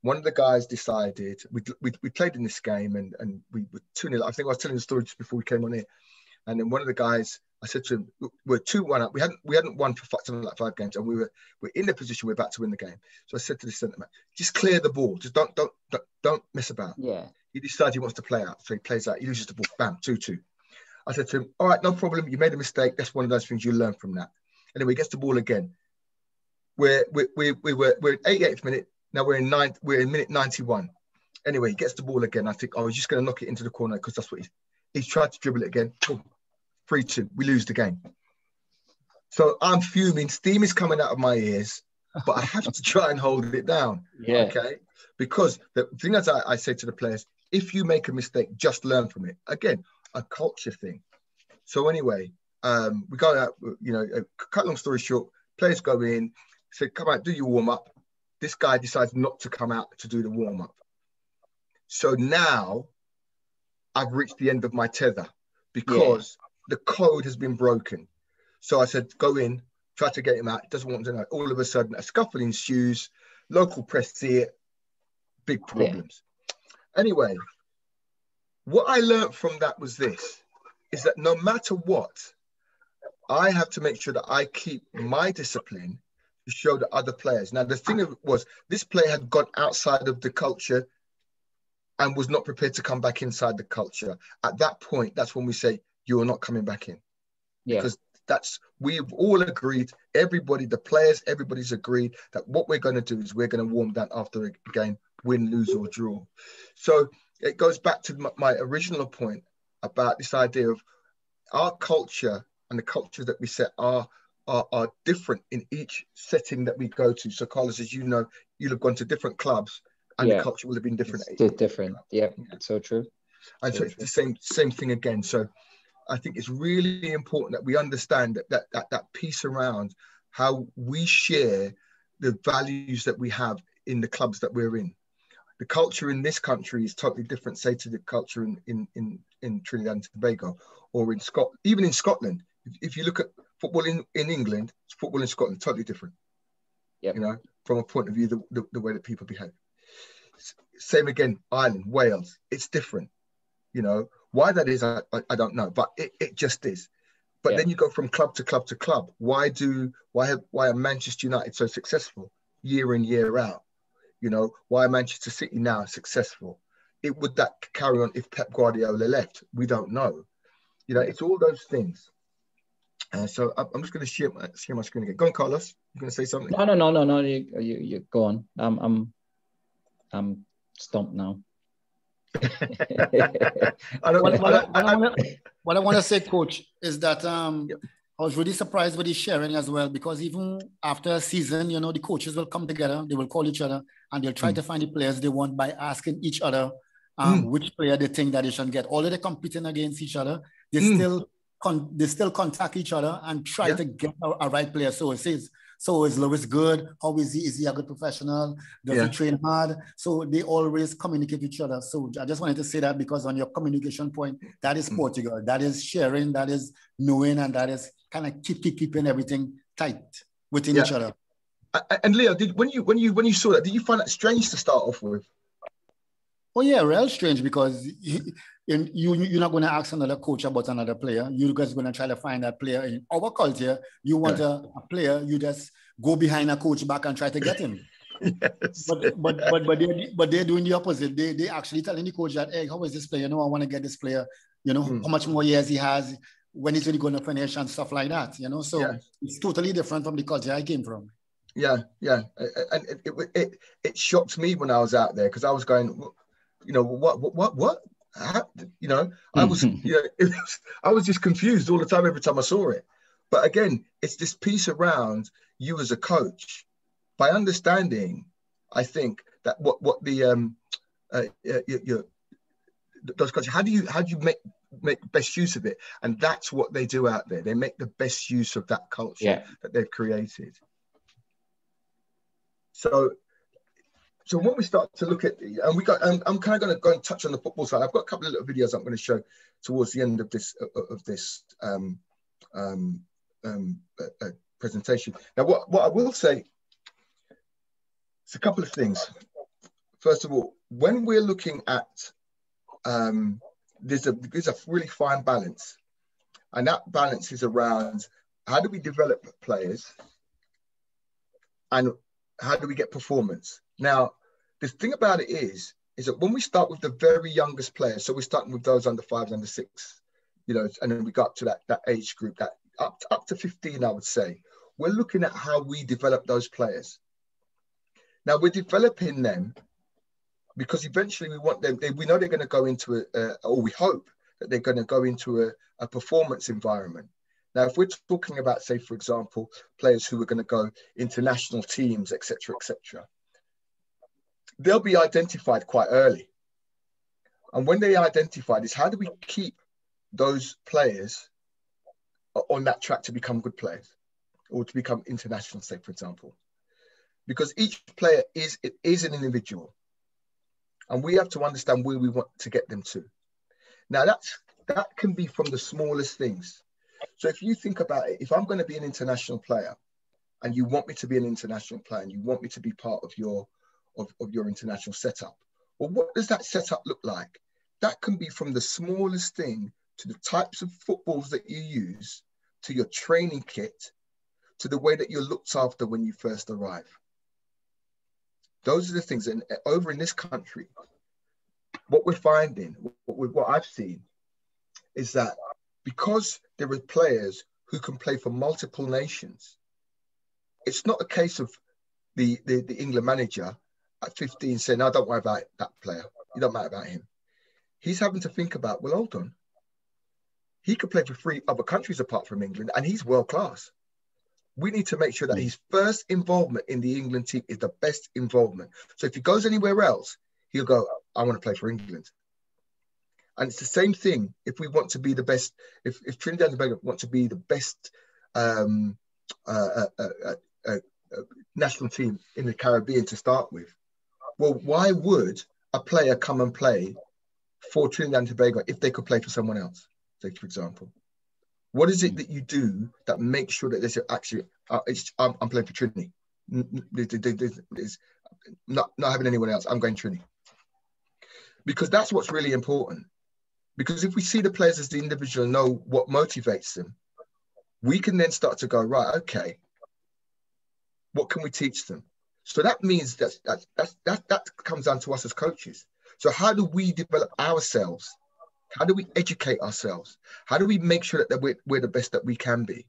[SPEAKER 7] One of the guys decided, we played in this game and we were 2-0. I think I was telling the story just before we came on here. And then one of the guys, I said to him, we're 2-1 up. We hadn't won for something like 5 games, and we're in the position we're about to win the game. So I said to the centre man, just clear the ball. Just don't mess about.
[SPEAKER 1] Yeah.
[SPEAKER 7] He decides he wants to play out. So he plays out, he loses the ball, bam, 2-2. I said to him, all right, no problem. You made a mistake. That's one of those things you learn from that. Anyway, he gets the ball again. We're in 88th minute. Now we're in minute 91. Anyway, he gets the ball again. I think, he's just going to knock it into the corner because that's what he's tried to dribble it again. 3-2. We lose the game. So I'm fuming. Steam is coming out of my ears, but I have to try and hold it down.
[SPEAKER 1] Yeah.
[SPEAKER 7] Okay. Because the thing as I say to the players, if you make a mistake, just learn from it. Again, a culture thing. So anyway, we go out, cut long story short, players go in, say, come out, do your warm-up. This guy decides not to come out to do the warm-up. So now I've reached the end of my tether because the code has been broken. So I said, go in, try to get him out. He doesn't want to know. All of a sudden, a scuffle ensues. Local press see it. Big problems. Yeah. Anyway, what I learned from that was this, is that no matter what, I have to make sure that I keep my discipline to show the other players. Now, the thing was, this player had gone outside of the culture and was not prepared to come back inside the culture. At that point, that's when we say, you're not coming back in. Yeah. Because we've all agreed, everybody, the players, everybody's agreed that what we're going to do is we're going to warm down after a game, win, lose or draw. So it goes back to my original point about this idea of our culture and the cultures that we set are different in each setting that we go to. So Carlos, as you know, you'll have gone to different clubs and the culture will have been different.
[SPEAKER 1] It's different. Yeah, it's so true.
[SPEAKER 7] And so it's the same thing again. So I think it's really important that we understand that piece around how we share the values that we have in the clubs that we're in. The culture in this country is totally different, say, to the culture in Trinidad and Tobago or in Scotland. Even in Scotland, if you look at football in England, football in Scotland, totally different. Yeah, from a point of view, the way that people behave. Same again, Ireland, Wales, it's different. Why that is, I don't know, but it just is. But then you go from club to club to club. Why are Manchester United so successful year in, year out? Why Manchester City now successful? Would that carry on if Pep Guardiola left? We don't know. It's all those things. So I'm just going to share my screen again. Go on, Carlos. You going to say something?
[SPEAKER 1] No. You go on. I'm stumped now.
[SPEAKER 16] What I want to say, Coach, is that I was really surprised with his sharing as well, because even after a season, the coaches will come together, they will call each other, and they'll try to find the players they want by asking each other which player they think that they should get. Although they're competing against each other, they still contact each other and try to get a right player. So it says, So is Lewis good? How is he? Is he a good professional? Does he train hard? So they always communicate with each other. So I just wanted to say that because on your communication point, that is Portugal. That is sharing, that is knowing, and that is kind of keeping everything tight within each other.
[SPEAKER 7] And Leo, when you saw that, did you find that strange to start off with?
[SPEAKER 16] Oh yeah, real strange, because you're not going to ask another coach about another player. You're just going to try to find that player. In our culture, you want a player, you just go behind a coach back and try to get him. Yes. But they're doing the opposite. They actually telling the coach that, hey, how is this player? I want to get this player. How much more years he has, when he's really going to finish and stuff like that. So it's totally different from the culture I came from.
[SPEAKER 7] Yeah. And it shocked me when I was out there, because I was going, what? I was, I was just confused all the time every time I saw it. But again, it's this piece around you as a coach, by understanding, I think, that what the those coaches, how do you make best use of it? And that's what they do out there. They make the best use of that culture that they've created. So when we start to look at, and I'm kind of going to go and touch on the football side. I've got a couple of little videos I'm going to show towards the end of this presentation. Now, what I will say is a couple of things. First of all, when we're looking at, there's a really fine balance, and that balance is around how do we develop players and how do we get performance. Now, the thing about it is that when we start with the very youngest players, so we're starting with those under 5, under 6, and then we got up to that age group, that up to 15, I would say, we're looking at how we develop those players. Now, we're developing them because eventually we want them, we know they're going to go into or we hope that they're going to go into a performance environment. Now, if we're talking about, say, for example, players who are going to go into national teams, et cetera, they'll be identified quite early. And when they're identified, is how do we keep those players on that track to become good players or to become international, say, for example? Because each player is an individual. And we have to understand where we want to get them to. Now, that can be from the smallest things. So if you think about it, if I'm going to be an international player and you want me to be an international player and you want me to be part of your international setup, well, what does that setup look like? That can be from the smallest thing to the types of footballs that you use, to your training kit, to the way that you're looked after when you first arrive. Those are the things. And over in this country, what we're finding, what I've seen, is that because there are players who can play for multiple nations, it's not a case of the England manager at 15 saying, no, don't worry about that player. You don't matter about him. He's having to think about, well, hold on. He could play for 3 other countries apart from England, and he's world class. We need to make sure that his first involvement in the England team is the best involvement. So if he goes anywhere else, he'll go, I want to play for England. And it's the same thing if we want to be the best, if Trinidad and Tobago want to be the best national team in the Caribbean to start with. Well, why would a player come and play for Trinidad and Tobago if they could play for someone else, say, for example? What is it that you do that makes sure that there's actually, I'm playing for Trinity. There's not having anyone else. I'm going Trinity. Because that's what's really important. Because if we see the players as the individual and know what motivates them, we can then start to go, right, okay, what can we teach them? So that means that comes down to us as coaches. So how do we develop ourselves? How do we educate ourselves? How do we make sure that we're the best that we can be?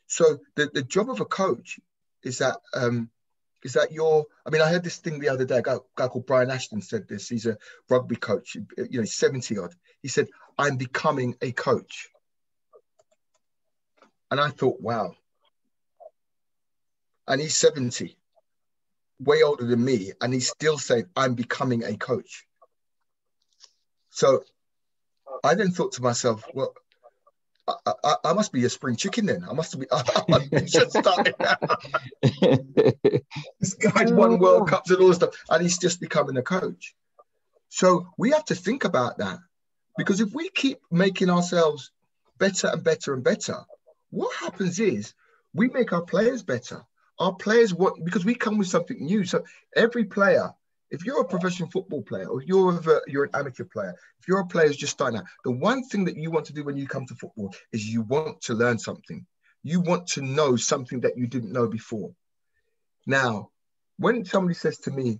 [SPEAKER 7] So the job of a coach is that I heard this thing the other day, a guy called Brian Ashton said this. He's a rugby coach, 70 odd. He said, I'm becoming a coach. And I thought, wow. And he's 70, way older than me. And he's still saying, I'm becoming a coach. So I then thought to myself, well, I must be a spring chicken then. I must be. I should start it now. This guy's won World Cups and all this stuff, and he's just becoming a coach. So we have to think about that, because if we keep making ourselves better and better and better, what happens is we make our players better. Our players want, because we come with something new. So every player, if you're a professional football player, or you're an amateur player, if you're a player who's just starting out, the one thing that you want to do when you come to football is you want to learn something. You want to know something that you didn't know before. Now, when somebody says to me,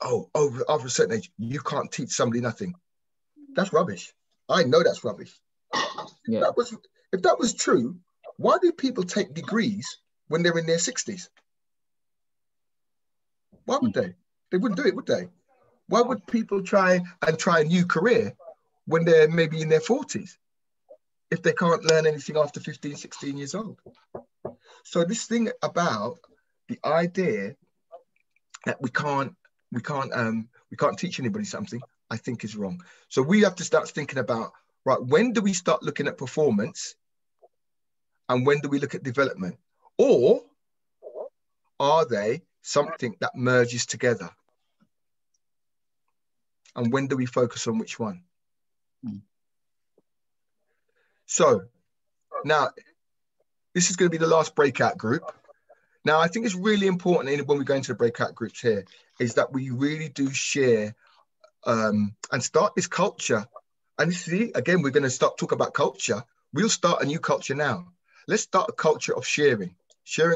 [SPEAKER 7] oh, over a certain age, you can't teach somebody nothing, that's rubbish. I know that's rubbish.
[SPEAKER 1] Yeah.
[SPEAKER 7] If that was true, why do people take degrees when they're in their 60s? Why would they? They wouldn't do it, would they? Why would people try a new career when they're maybe in their 40s if they can't learn anything after 15, 16 years old? So this thing about the idea that we can't teach anybody something, I think is wrong. So we have to start thinking about, right, when do we start looking at performance and when do we look at development? Or are they something that merges together? And when do we focus on which one? So now, this is going to be the last breakout group. Now, I think it's really important when we go into the breakout groups here is that we really do share and start this culture. And see, again, we're going to start talking about culture. We'll start a new culture now. Let's start a culture of sharing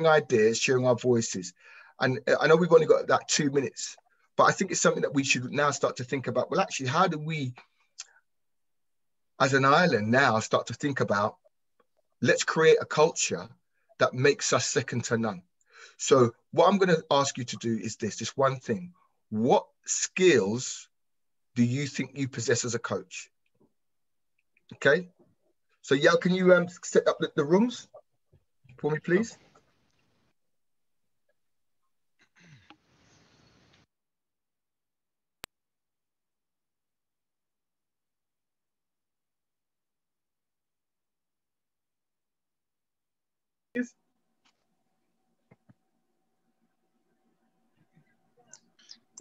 [SPEAKER 7] ideas, sharing our voices. And I know we've only got that 2 minutes, but I think it's something that we should now start to think about. Well, actually, how do we, as an island now, start to think about, let's create a culture that makes us second to none. So what I'm going to ask you to do is this one thing. What skills do you think you possess as a coach? Okay. So Yao, can you set up the rooms for me, please?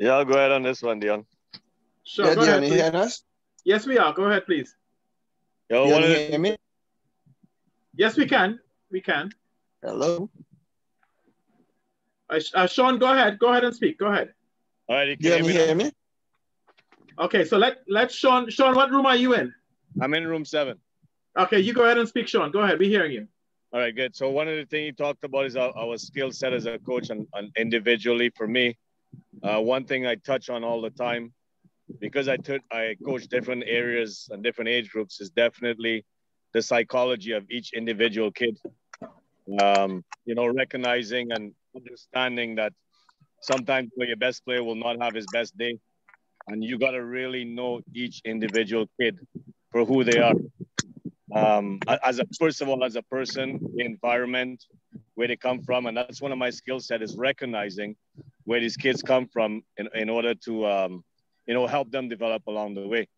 [SPEAKER 17] Yeah, I'll go ahead on this one, Dion.
[SPEAKER 3] Sure,
[SPEAKER 17] yeah,
[SPEAKER 3] go
[SPEAKER 17] Dion,
[SPEAKER 3] ahead,
[SPEAKER 17] you
[SPEAKER 3] please.
[SPEAKER 17] hear us?
[SPEAKER 3] Yes, we are. Go ahead, please.
[SPEAKER 17] Yo,
[SPEAKER 3] Dion,
[SPEAKER 17] you
[SPEAKER 3] hear me? Yes, we can. We can.
[SPEAKER 17] Hello?
[SPEAKER 3] Sean, go ahead. Go ahead and speak. Go ahead.
[SPEAKER 17] All right, you can hear me?
[SPEAKER 3] Okay, so let Sean. Sean, what room are you in?
[SPEAKER 17] I'm in room 7.
[SPEAKER 3] Okay, you go ahead and speak, Sean. Go ahead. We're hearing you.
[SPEAKER 17] All right, good. So one of the things you talked about is our skill set as a coach and individually for me. One thing I touch on all the time, because I coach different areas and different age groups, is definitely the psychology of each individual kid. You know, recognizing and understanding that sometimes your best player will not have his best day. And you got to really know each individual kid for who they are. First of all, as a person, the environment, where they come from. And that's one of my skill set, is recognizing where these kids come from in order to, you know, help them develop along the way.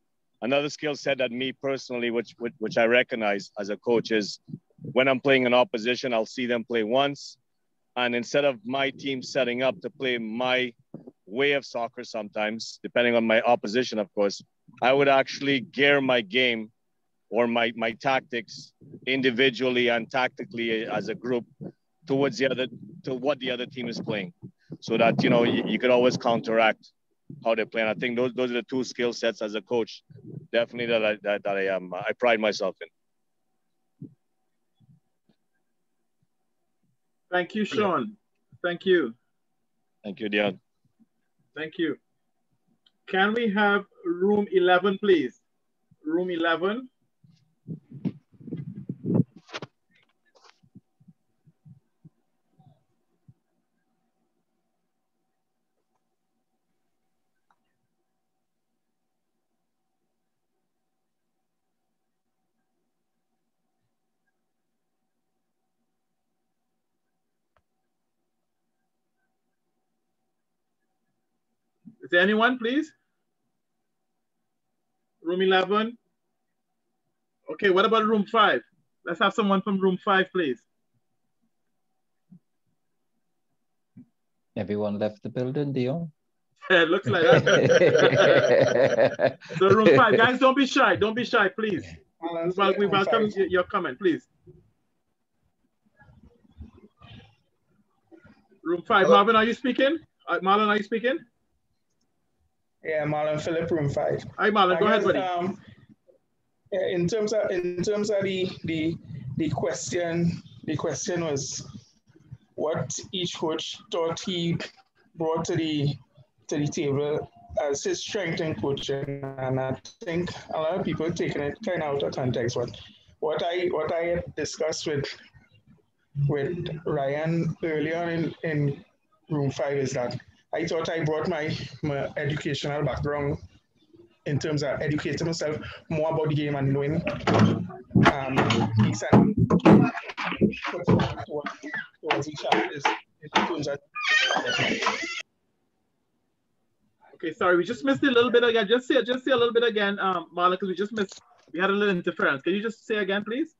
[SPEAKER 17] Another skill set that me personally, which I recognize as a coach, is when I'm playing an opposition, I'll see them play once. And instead of my team setting up to play my way of soccer sometimes, depending on my opposition, of course, I would actually gear my game or my tactics individually and tactically as a group to what the other team is playing, so that, you know, you could always counteract how they're playing. I think those are the 2 skill sets as a coach, definitely that I pride myself in.
[SPEAKER 3] Thank you, Sean. Thank you.
[SPEAKER 17] Thank you, Dion.
[SPEAKER 3] Thank you. Can we have room 11, please? Room 11. Is there anyone, please? Room 11. Okay, what about room 5? Let's have someone from room 5, please.
[SPEAKER 1] Everyone left the building, Dion?
[SPEAKER 3] It looks like that. So room 5, guys, don't be shy. Don't be shy, please. Well, we welcome your comment, please. Room 5, Marvin, are you speaking? Marlon, are you speaking?
[SPEAKER 4] Yeah, Marlon Phillip, room 5.
[SPEAKER 3] Hi, Marlon, go ahead, buddy.
[SPEAKER 4] In terms of the question was what each coach thought he brought to the table as his strength in coaching, and I think a lot of people taking it kind of out of context. What I had discussed with Ryan earlier in room 5 is that I thought I brought my educational background in terms of educating myself more about the game and knowing towards each other in terms of.
[SPEAKER 3] Okay, sorry, we just missed a little bit again. Just say a little bit again, Marlon, because we just missed. We had a little interference. Can you just say again, please?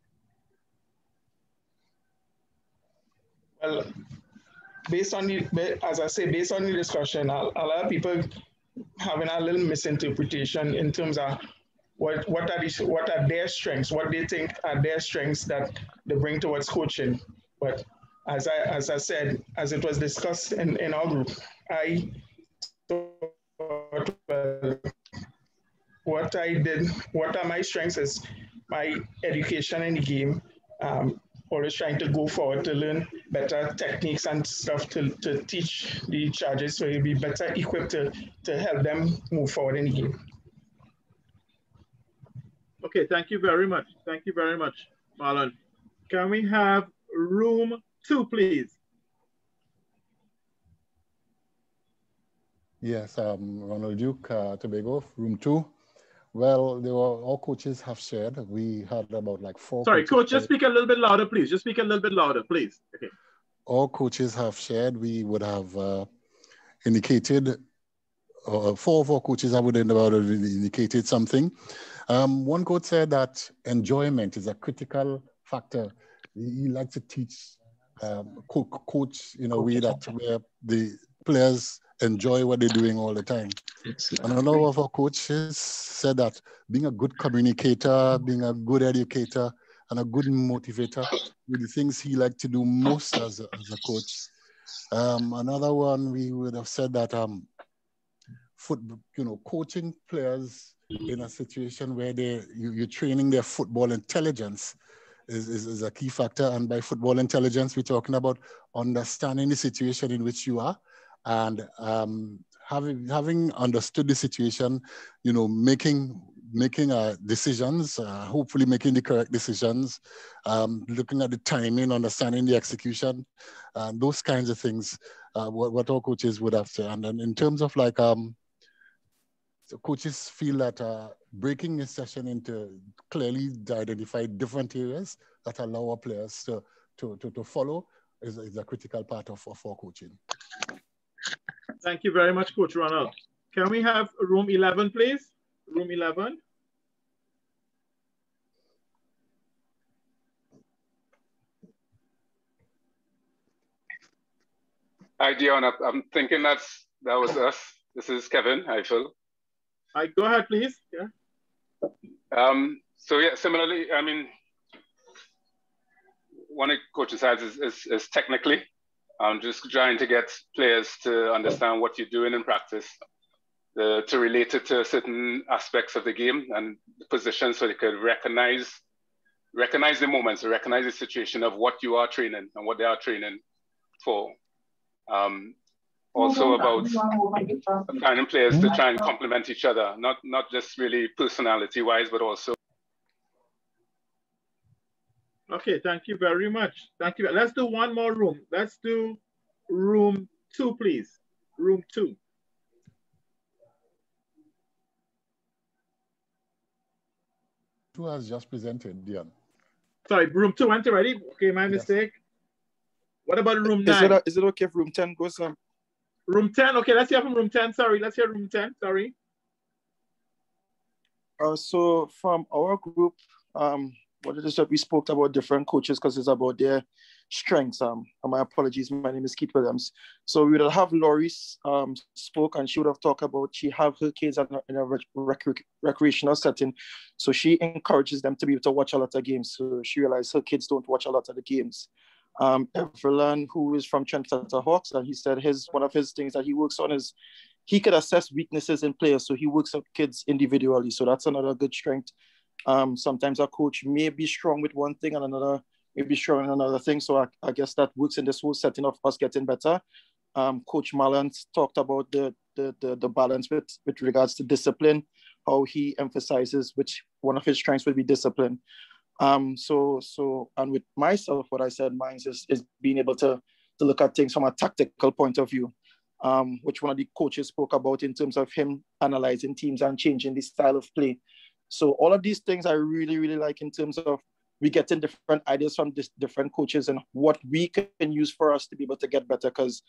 [SPEAKER 4] Well, based on the discussion, a lot of people having a little misinterpretation in terms of what are their strengths, what they think are their strengths that they bring towards coaching. But as I said, as it was discussed in our group, I thought, well, what are my strengths is my education in the game, always trying to go forward to learn better techniques and stuff to teach the charges so you'll be better equipped to help them move forward in the game.
[SPEAKER 3] Okay, thank you very much. Thank you very much, Marlon. Can we have room 2, please?
[SPEAKER 18] Yes, Ronald Duke, Tobago, room 2. Well, all coaches have shared. We had about like 4.
[SPEAKER 3] Sorry, coach, just speak a little bit louder, please. Just speak a little bit louder, please. Okay.
[SPEAKER 18] All coaches have shared. We would have indicated, 4 of our coaches have indicated something. One coach said that enjoyment is a critical factor. He likes to teach, coach in a way that where the players enjoy what they're doing all the time. And a lot of our coaches said that being a good communicator, being a good educator, and a good motivator were the things he liked to do most as a coach. Another one, we would have said that coaching players in a situation where you're training their football intelligence is a key factor. And by football intelligence, we're talking about understanding the situation in which you are, and having understood the situation, making decisions, hopefully making the correct decisions, looking at the timing, understanding the execution, those kinds of things, what our coaches would have said. And then in terms of like, so coaches feel that breaking this session into clearly identified different areas that allow our players to follow is a critical part of our coaching.
[SPEAKER 3] Thank you very much, Coach Ronald. Can we have room 11, please? Room 11.
[SPEAKER 19] Hi, Dion. I'm thinking that was us. This is Kevin Eiffel.
[SPEAKER 3] Hi, go ahead, please. Yeah.
[SPEAKER 19] So yeah, similarly, I mean, one of coach's sides is technically, just trying to get players to understand what you're doing in practice, to relate it to certain aspects of the game and the position, so they could recognize the moments, recognize the situation of what you are training and what they are training for. Also about finding players to try and complement each other, not just really personality-wise, but also.
[SPEAKER 3] Okay, thank you very much. Thank you. Let's do one more room. Let's do room 2, please. Room 2.
[SPEAKER 18] Who has just presented, Dion?
[SPEAKER 3] Sorry, room 2 went already? Okay, my mistake. What about room 9?
[SPEAKER 20] Is it okay if room 10 goes on?
[SPEAKER 3] Room 10, okay, let's hear from room 10. Sorry, let's hear room 10, sorry.
[SPEAKER 20] So from our group, what it is that we spoke about different coaches because it's about their strengths. And my apologies, my name is Keith Williams. So we would have Laurie spoke, and she would have talked about she have her kids in a recreational setting. So she encourages them to be able to watch a lot of games. So she realized her kids don't watch a lot of the games. Everland, who is from Trentford Hawks, and he said one of his things that he works on is he could assess weaknesses in players. So he works on kids individually. So that's another good strength. Sometimes a coach may be strong with one thing and another may be strong in another thing. So I guess that works in this whole setting of us getting better. Coach Mallant talked about the balance with regards to discipline, how he emphasizes which one of his strengths would be discipline. And with myself, what I said, mine is being able to look at things from a tactical point of view, which one of the coaches spoke about in terms of him analyzing teams and changing the style of play. So all of these things I really, really like in terms of we getting different ideas from different coaches and what we can use for us to be able to get better, because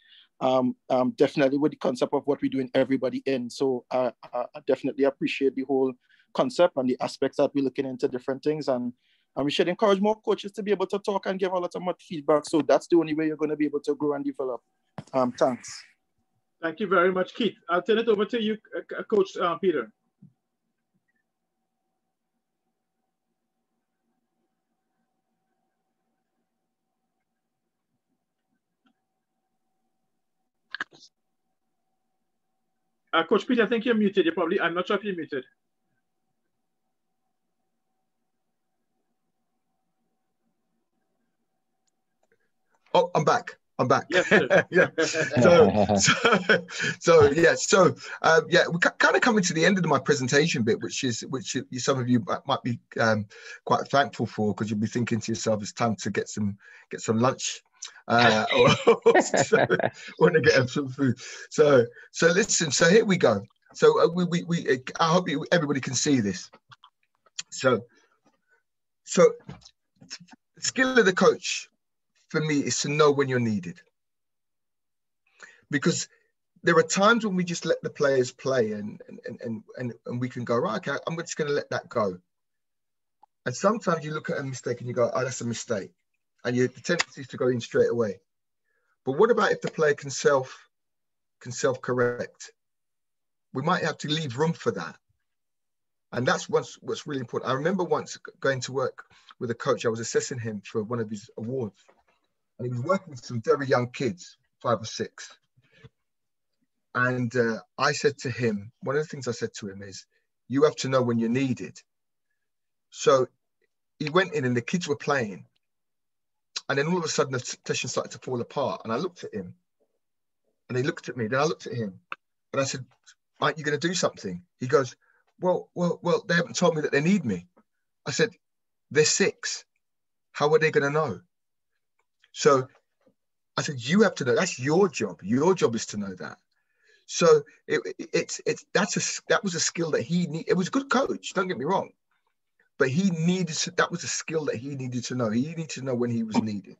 [SPEAKER 20] definitely with the concept of what we're doing everybody in. So I definitely appreciate the whole concept and the aspects that we're looking into different things. And we should encourage more coaches to be able to talk and give a lot of more feedback. So that's the only way you're going to be able to grow and develop. Thanks.
[SPEAKER 3] Thank you very much, Keith. I'll turn it over to you, Coach Peter. Coach Peter, I think you're muted. I'm not sure if you're muted.
[SPEAKER 7] Oh, I'm back.
[SPEAKER 3] Yes,
[SPEAKER 7] yeah. We're kind of coming to the end of my presentation bit, which some of you might be quite thankful for, because you'll be thinking to yourself, it's time to get some lunch. Want to get some food. So listen. So here we go. So I hope everybody can see this. So the skill of the coach for me is to know when you're needed, because there are times when we just let the players play and we can go, right, okay, I'm just going to let that go. And sometimes you look at a mistake and you go, oh, that's a mistake, and the tendency is to go in straight away. But what about if the player can self-correct? We might have to leave room for that. And that's what's really important. I remember once going to work with a coach. I was assessing him for one of his awards, and he was working with some very young kids, 5 or 6. And I said to him, one of the things I said to him is, you have to know when you're needed. So he went in and the kids were playing. And then all of a sudden the session started to fall apart. And I looked at him and he looked at me. Then I looked at him and I said, aren't you going to do something? He goes, well, they haven't told me that they need me. I said, they're 6. How are they going to know? So I said, you have to know. That's your job. Your job is to know that. So that was a skill that he needed. It was a good coach, don't get me wrong, but that was a skill that he needed to know. He needed to know when he was needed.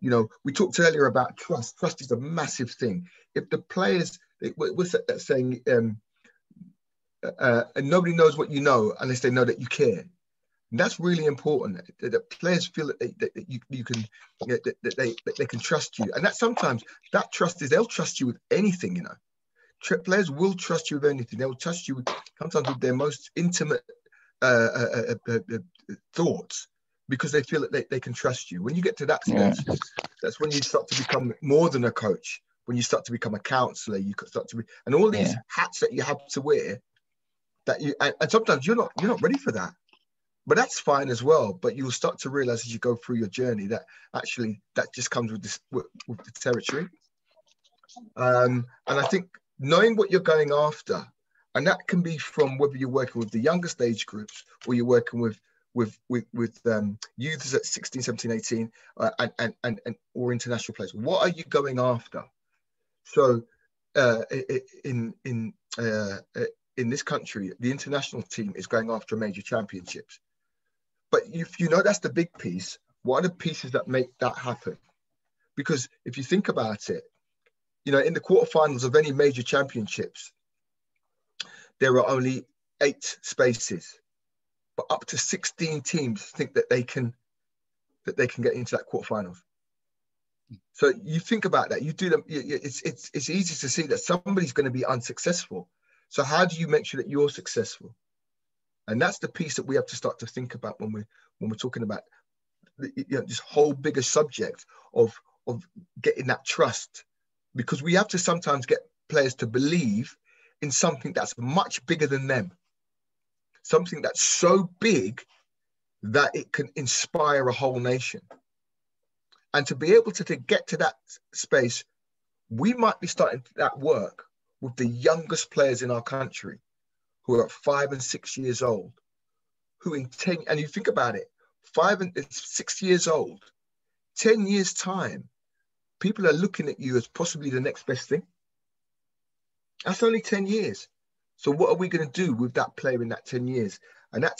[SPEAKER 7] You know, we talked earlier about trust. Trust is a massive thing. If the players, what's that saying? And nobody knows what you know unless they know that you care. And that's really important. That players feel that they can trust you, and that sometimes that trust is they'll trust you with anything. You know, players will trust you with anything. They'll trust you sometimes with their most intimate thoughts, because they feel that they can trust you. When you get to that stage, that's when you start to become more than a coach. When you start to become a counselor, you start to and all these hats that you have to wear. That you and sometimes you're not ready for that. But that's fine as well. But you'll start to realize as you go through your journey that actually that just comes with the territory. And I think knowing what you're going after, and that can be from whether you're working with the youngest age groups or you're working with youths at 16, 17, 18, and or international players. What are you going after? So in this country, the international team is going after major championships. But if you know that's the big piece, what are the pieces that make that happen? Because if you think about it, you know, in the quarterfinals of any major championships, there are only 8 spaces. but up to 16 teams think that they can get into that quarterfinals. So you think about that. You do them. It's easy to see that somebody's going to be unsuccessful. So how do you make sure that you're successful? And that's the piece that we have to start to think about when we're talking about this whole bigger subject of getting that trust, because we have to sometimes get players to believe in something that's much bigger than them, something that's so big that it can inspire a whole nation. And to be able to get to that space, we might be starting that work with the youngest players in our country, who are 5 and 6 years old, who in 10, and you think about it, 5 and 6 years old, 10 years time, people are looking at you as possibly the next best thing. That's only 10 years. So what are we going to do with that player in that 10 years? And that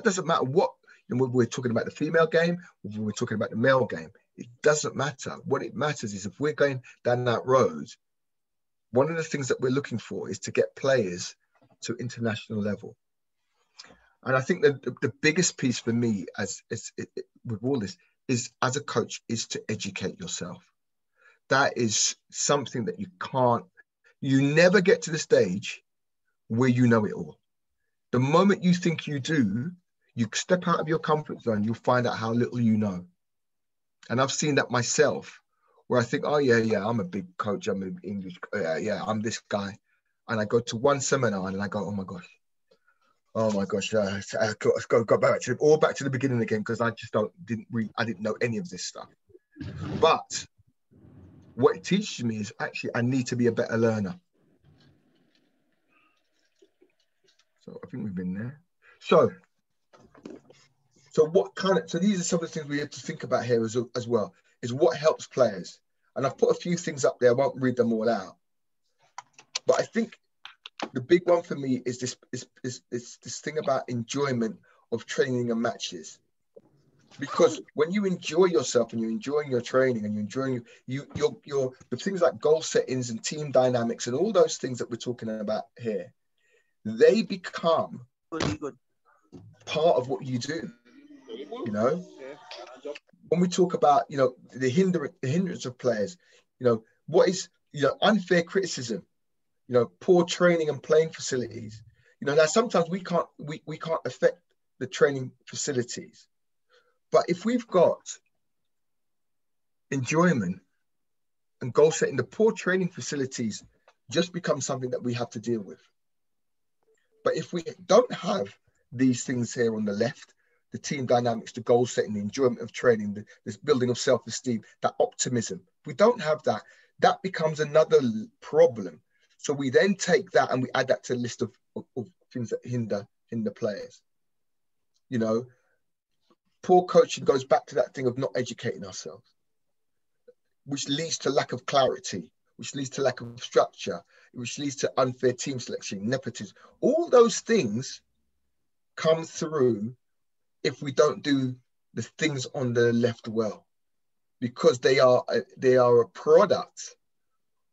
[SPEAKER 7] doesn't matter what, we're talking about the female game, we're talking about the male game. It doesn't matter. What it matters is if we're going down that road, one of the things that we're looking for is to get players to international level. And I think that the biggest piece for me with all this is, as a coach, is to educate yourself. That is something that you never get to the stage where you know it all. The moment you think you do, you step out of your comfort zone, you'll find out how little you know. And I've seen that myself, where I think, oh yeah, I'm a big coach, I'm an English, I'm this guy. And I go to one seminar and I go, oh my gosh, I go back to the beginning again, because I just didn't know any of this stuff. But what it teaches me is actually I need to be a better learner. So I think we've been there. So these are some of the things we have to think about here as well, is what helps players. And I've put a few things up there. I won't read them all out. But I think the big one for me is this thing about enjoyment of training and matches. Because when you enjoy yourself and you're enjoying your training and you're enjoying the things like goal settings and team dynamics and all those things that we're talking about here, they become part of what you do. When we talk about the hindrance of players, what is unfair criticism, poor training and playing facilities. Now sometimes we can't affect the training facilities, but if we've got enjoyment and goal setting, the poor training facilities just become something that we have to deal with. But if we don't have these things here on the left, the team dynamics, the goal setting, the enjoyment of training, this building of self-esteem, that optimism, if we don't have that, that becomes another problem. So we then take that and we add that to the list of things that hinder players. Poor coaching goes back to that thing of not educating ourselves, which leads to lack of clarity, which leads to lack of structure, which leads to unfair team selection, nepotism. All those things come through if we don't do the things on the left well, because they are a product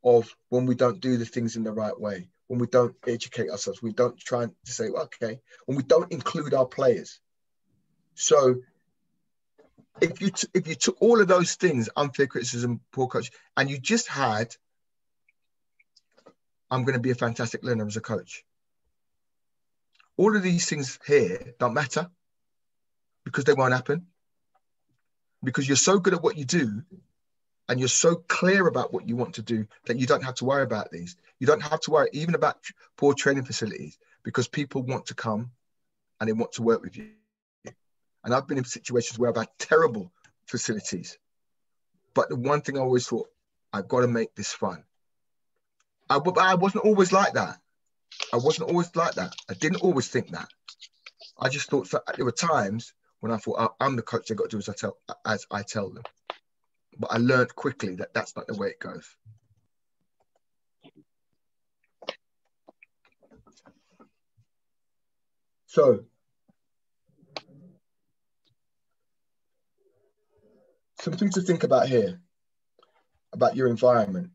[SPEAKER 7] of when we don't do the things in the right way, when we don't educate ourselves, we don't try to say, okay, when we don't include our players. So if you took all of those things, unfair criticism, poor coach, and you just had, I'm going to be a fantastic learner as a coach, all of these things here don't matter, because they won't happen, because you're so good at what you do and you're so clear about what you want to do that you don't have to worry about these. You don't have to worry even about poor training facilities, because people want to come and they want to work with you. And I've been in situations where I've had terrible facilities, but the one thing I always thought, I've got to make this fun. I wasn't always like that. I didn't always think that. I just thought there were times when I thought, I'm the coach, they've got to do as I tell them. But I learned quickly that that's not the way it goes. So, something to think about here, about your environment.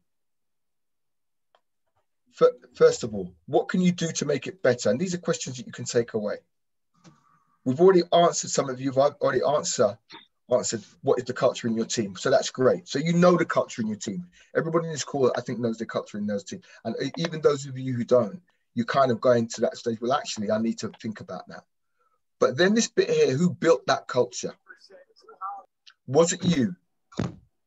[SPEAKER 7] First of all, what can you do to make it better? And these are questions that you can take away. We've already answered, some of you have already answered what is the culture in your team. So that's great. So you know the culture in your team. Everybody in this call, I think, knows the culture in those teams. And even those of you who don't, you kind of go into that stage, well, actually, I need to think about that. But then this bit here, who built that culture? Was it you?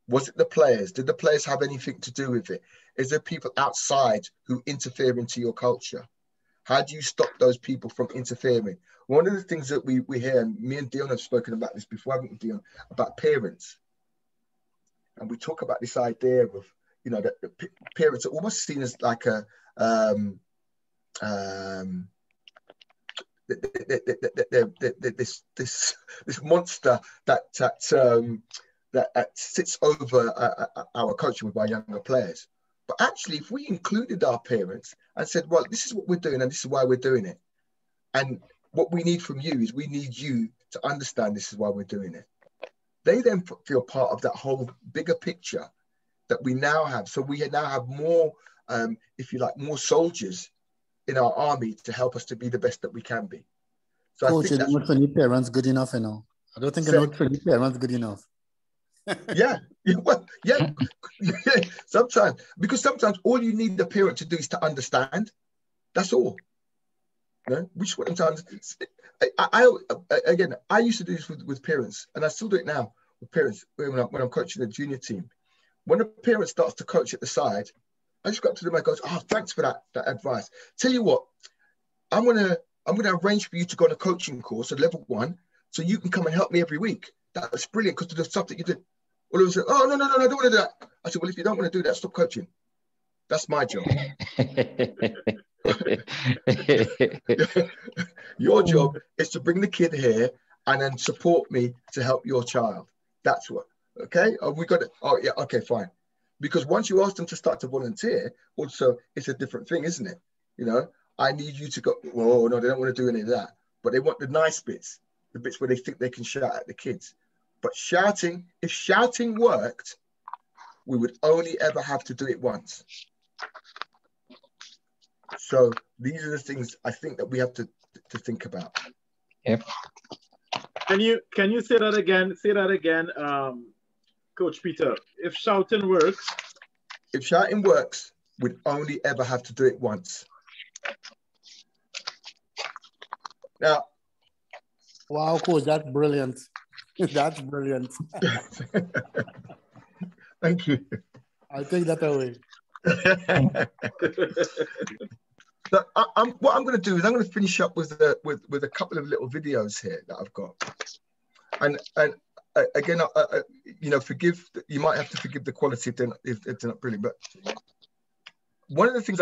[SPEAKER 7] Was it the players? Did the players have anything to do with it? Is there people outside who interfere into your culture? How do you stop those people from interfering? One of the things that we hear, and me and Dion have spoken about this before, haven't we, Dion, about parents. And we talk about this idea of, you know, that parents are almost seen as like a, this monster that sits over our coaching with our younger players. But actually, if we included our parents and said, well, this is what we're doing and this is why we're doing it. And what we need from you is we need you to understand this is why we're doing it. They then feel part of that whole bigger picture that we now have. So we now have more, if you like, more soldiers in our army to help us to be the best that we can be. So
[SPEAKER 16] Coach,
[SPEAKER 7] I think that's
[SPEAKER 16] not for parents good enough, you know. I don't think not for parents good enough.
[SPEAKER 7] yeah, sometimes, because sometimes all you need the parent to do is to understand. That's all. You know, we just want them to understand. I used to do this with parents, and I still do it now with parents when I'm coaching the junior team. When a parent starts to coach at the side, I just go up to them and go, "Oh, thanks for that advice. Tell you what, I'm gonna arrange for you to go on a coaching course at level 1, so you can come and help me every week. That's brilliant because of the stuff that you did." All of a sudden, oh, no, I don't want to do that. I said, well, if you don't want to do that, stop coaching. That's my job. Your job is to bring the kid here and then support me to help your child. That's what, okay? We got it. Oh, yeah, okay, fine. Because once you ask them to start to volunteer, also, it's a different thing, isn't it? You know, I need you to go, oh, no, they don't want to do any of that. But they want the nice bits, the bits where they think they can shout at the kids. But shouting, if shouting worked, we would only ever have to do it once. So these are the things I think that we have to think about.
[SPEAKER 1] Yep.
[SPEAKER 3] Can you say that again? Say that again, Coach Peter. If shouting works.
[SPEAKER 7] If shouting works, we'd only ever have to do it once. Now.
[SPEAKER 16] Wow, Coach, that's brilliant. That's brilliant.
[SPEAKER 7] Thank you.
[SPEAKER 16] I'll take that away.
[SPEAKER 7] But what I'm going to do is I'm going to finish up with a couple of little videos here that I've got, and again, you know, you might have to forgive the quality if they're not brilliant. But one of the things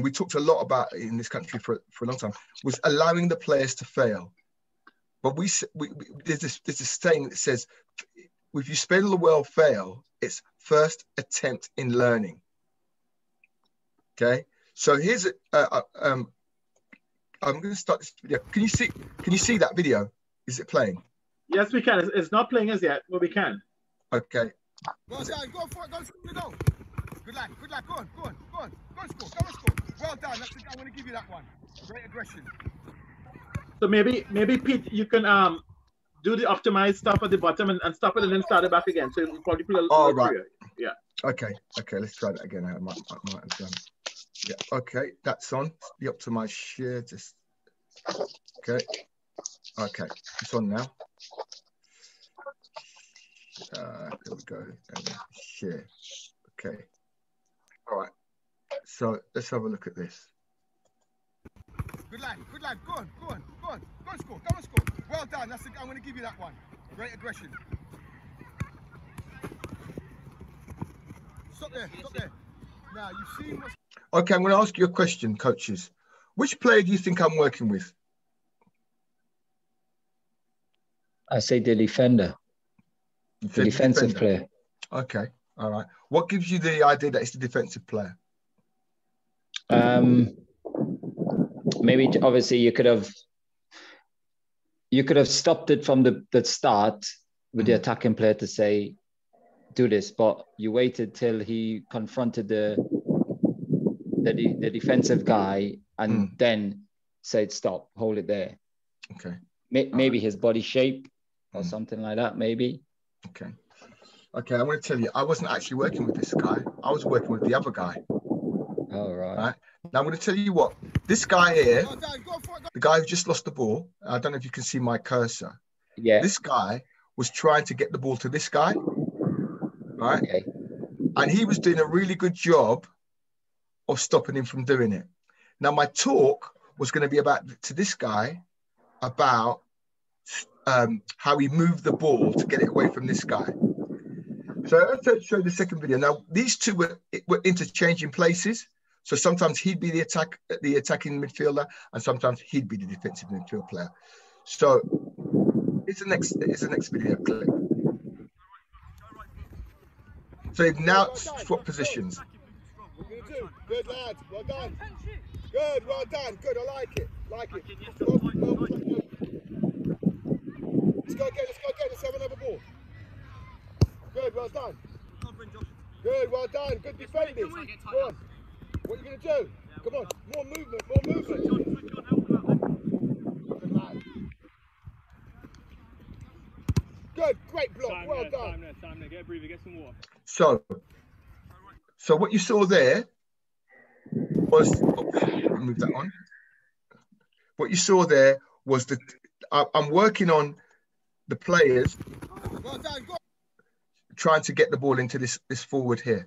[SPEAKER 7] we talked a lot about in this country for a long time was allowing the players to fail. But there's this saying that says, if you spell the word fail, it's first attempt in learning. Okay, so here's I'm going to start this video. Can you see that video? Is it playing?
[SPEAKER 3] Yes, we can. It's not playing as yet, but we can.
[SPEAKER 7] Okay.
[SPEAKER 21] Go for it. Go. Good lad. Go on. Score. Well done. I'm going to give you that one. Great aggression.
[SPEAKER 3] So maybe Pete, you can do the optimized stuff at the bottom and stop it and then start it back again. So it'll probably play a little
[SPEAKER 7] right.
[SPEAKER 3] Yeah.
[SPEAKER 7] Okay. Let's try that again. I might have done. Yeah. Okay. That's on the optimized share. Just okay. It's on now. There we go. Share. Okay. All right. So let's have a look at this.
[SPEAKER 21] Good lad. Go on. Score. Well done. I'm going to give you that one. Great aggression. Stop there. Now, you've seen what's...
[SPEAKER 7] Okay, I'm going to ask you a question, coaches. Which player do you think I'm working with?
[SPEAKER 1] I say the defender. The defensive player.
[SPEAKER 7] Okay, all right. What gives you the idea that it's the defensive player?
[SPEAKER 1] Maybe obviously you could have stopped it from the start with the attacking player to say, do this, but you waited till he confronted the defensive guy and then said, stop, hold it there.
[SPEAKER 7] Okay.
[SPEAKER 1] Maybe his body shape or something like that, maybe.
[SPEAKER 7] Okay. Okay, I want to tell you, I wasn't actually working with this guy. I was working with the other guy.
[SPEAKER 1] Oh, right.
[SPEAKER 7] Now I'm going to tell you what, this guy here, the guy who just lost the ball, I don't know if you can see my cursor.
[SPEAKER 1] Yeah.
[SPEAKER 7] This guy was trying to get the ball to this guy, right?
[SPEAKER 1] Okay.
[SPEAKER 7] And he was doing a really good job of stopping him from doing it. Now my talk was going to be about to this guy about how he moved the ball to get it away from this guy. So let's show the second video. Now these two were interchanging places. So sometimes he'd be the attacking midfielder, and sometimes he'd be the defensive midfield player. So it's the next video clip. So they've now swapped positions.
[SPEAKER 21] Good lads, well done. Good, well done. Good, I like it. Like it. Let's go again, let's have another ball. Good, well done. Good, well done. Good defending. Go on. What are you going to do? Come on, more movement, more movement. Good lad. Good, great block, well done.
[SPEAKER 5] Time there, get a breather, get some water.
[SPEAKER 7] So what you saw there was, move that on. What you saw there was that I'm working on the players trying to get the ball into this forward here.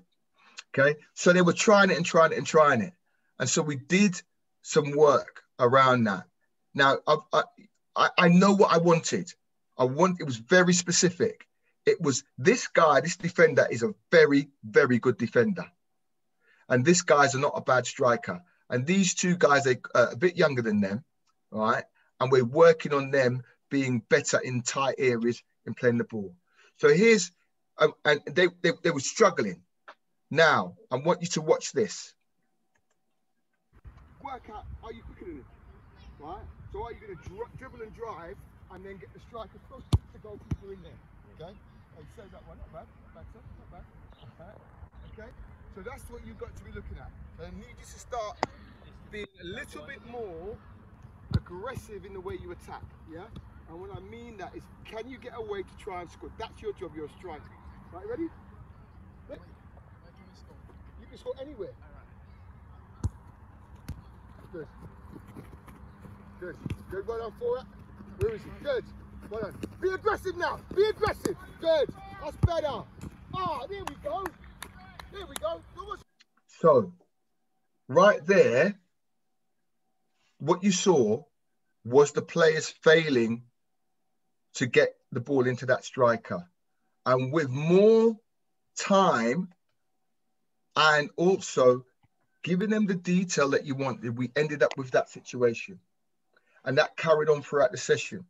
[SPEAKER 7] Okay, so they were trying it and trying it and trying it, and so we did some work around that. Now I know what I wanted. It was very specific. It was this guy, this defender is a very, very good defender. And this guy's not a bad striker. And these two guys are a bit younger than them, right? And we're working on them being better in tight areas in playing the ball. So here's, and they were struggling. Now, I want you to watch this.
[SPEAKER 21] Work out, are you quicker than him? Right? So are you going to dribble and drive and then get the striker close to the goalkeeper in there? Okay? Hey, save that one, not bad, sir, not bad. Okay? So that's what you've got to be looking at. So I need you to start being a little bit more aggressive in the way you attack, yeah? And what I mean that is, can you get away to try and score? That's your job, you're a striker. Right, ready? You can score anywhere. Good. Good. Good, well done for it. Where is he? Good. Well done. Be aggressive now. Be aggressive. Good. That's better. Ah, there we go. There we go.
[SPEAKER 7] So, right there, what you saw was the players failing to get the ball into that striker. And with more time and also giving them the detail that you wanted, we ended up with that situation. And that carried on throughout the session.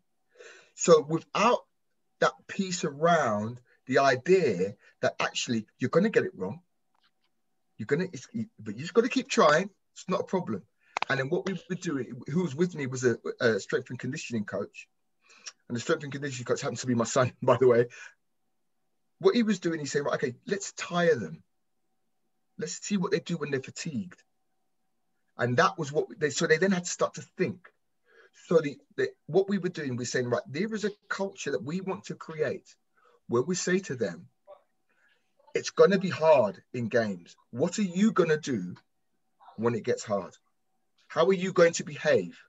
[SPEAKER 7] So without that piece around the idea that actually you're going to get it wrong, but you just got to keep trying. It's not a problem. And then what we were doing, who was with me was a strength and conditioning coach. And the strength and conditioning coach happens to be my son, by the way. What he was doing, he's saying, right, okay, let's tire them. Let's see what they do when they're fatigued. And that was what so they then had to start to think. So what we were doing, we're saying, right, there is a culture that we want to create where we say to them, it's going to be hard in games. What are you going to do when it gets hard? How are you going to behave?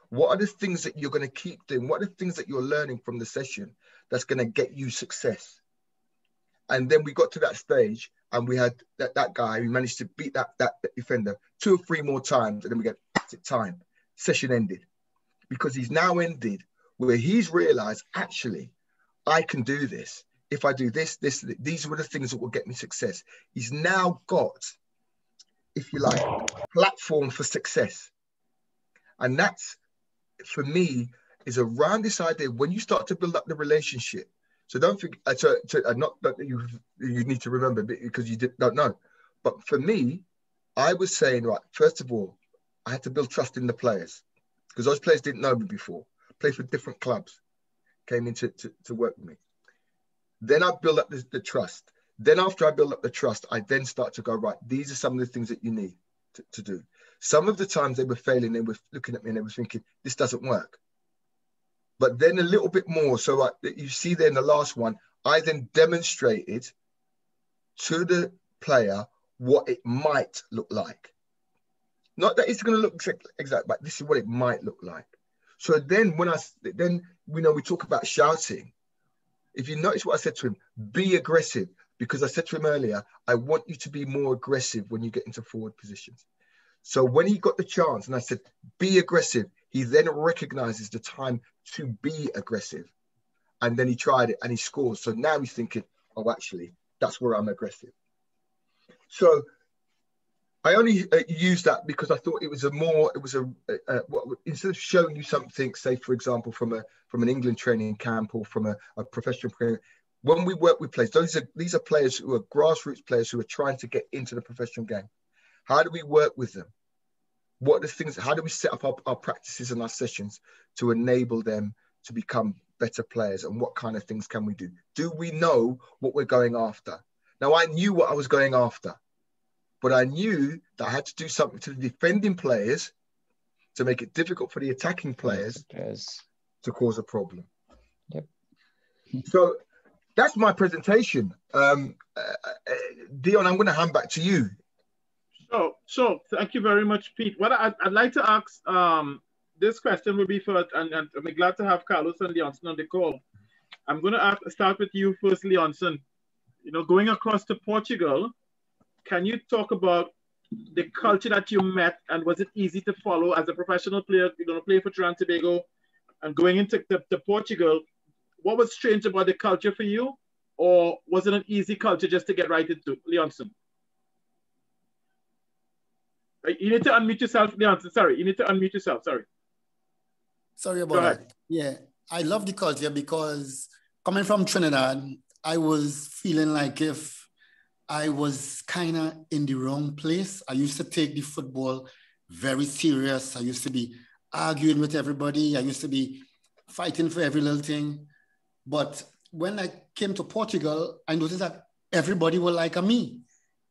[SPEAKER 7] What are the things that you're going to keep doing? What are the things that you're learning from the session that's going to get you success? And then we got to that stage and we had that guy, we managed to beat that defender 2 or 3 more times. And then we get time. Session ended. Because he's now ended where he's realized, actually, I can do this. If I do this, these were the things that will get me success. He's now got, if you like, a platform for success. And that's, for me, is around this idea when you start to build up the relationship. So don't forget, not that you need to remember because you don't know. But for me, I was saying, right, first of all, I had to build trust in the players because those players didn't know me before, played for different clubs, came in to work with me. Then I build up the trust. Then after I build up the trust, I then start to go, right, these are some of the things that you need to do. Some of the times they were failing, they were looking at me and they were thinking, this doesn't work. but then a little bit more. So you see there in the last one, I then demonstrated to the player what it might look like. Not that it's going to look exact, but this is what it might look like. So then we talk about shouting. If you notice what I said to him, be aggressive, because I said to him earlier, I want you to be more aggressive when you get into forward positions. So when he got the chance and I said, be aggressive, he then recognizes the time to be aggressive. And then he tried it and he scores. So now he's thinking, oh, actually, that's where I'm aggressive. So I only used that because I thought instead of showing you something, say, for example, from an England training camp or from a professional player, when we work with players, these are players who are grassroots players who are trying to get into the professional game. How do we work with them? What are the things, how do we set up our practices and our sessions to enable them to become better players? And what kind of things can we do? Do we know what we're going after? Now, I knew what I was going after, but I knew that I had to do something to the defending players to make it difficult for the attacking players to cause a problem.
[SPEAKER 1] Yep.
[SPEAKER 7] So that's my presentation. Dion, I'm going to hand back to you.
[SPEAKER 3] So thank you very much, Pete. What I'd like to ask, this question will be for, and I'm glad to have Carlos and Leonson on the call. I'm going to start with you first, Leonson. You know, going across to Portugal, can you talk about the culture that you met, and was it easy to follow as a professional player? You're going to play for Trinidad and Tobago, and going into Portugal, what was strange about the culture for you, or was it an easy culture just to get right into? Leonson. You need to unmute yourself, Leonson. Sorry, you need to unmute yourself. Sorry.
[SPEAKER 16] Sorry about that. Yeah, I love the culture because coming from Trinidad, I was feeling like if I was kind of in the wrong place. I used to take the football very serious. I used to be arguing with everybody. I used to be fighting for every little thing. But when I came to Portugal, I noticed that everybody was like me.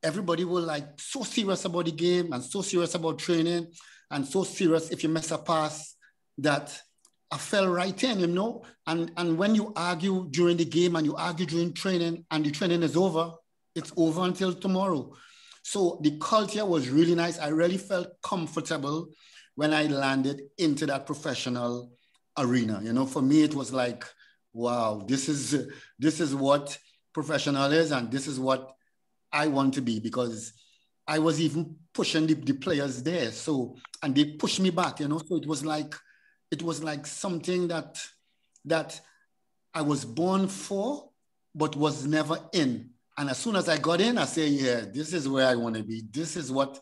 [SPEAKER 16] Everybody was like so serious about the game and so serious about training and so serious if you miss a pass that I fell right in, you know? And when you argue during the game and you argue during training and the training is over, it's over until tomorrow. So the culture was really nice. I really felt comfortable when I landed into that professional arena. You know, for me, it was like, wow, this is what professional is, and this is what I want to be, because I was even pushing the players there. So, and they pushed me back, you know, so it was like something that I was born for, but was never in. And as soon as I got in, I say, yeah, this is where I want to be. This is what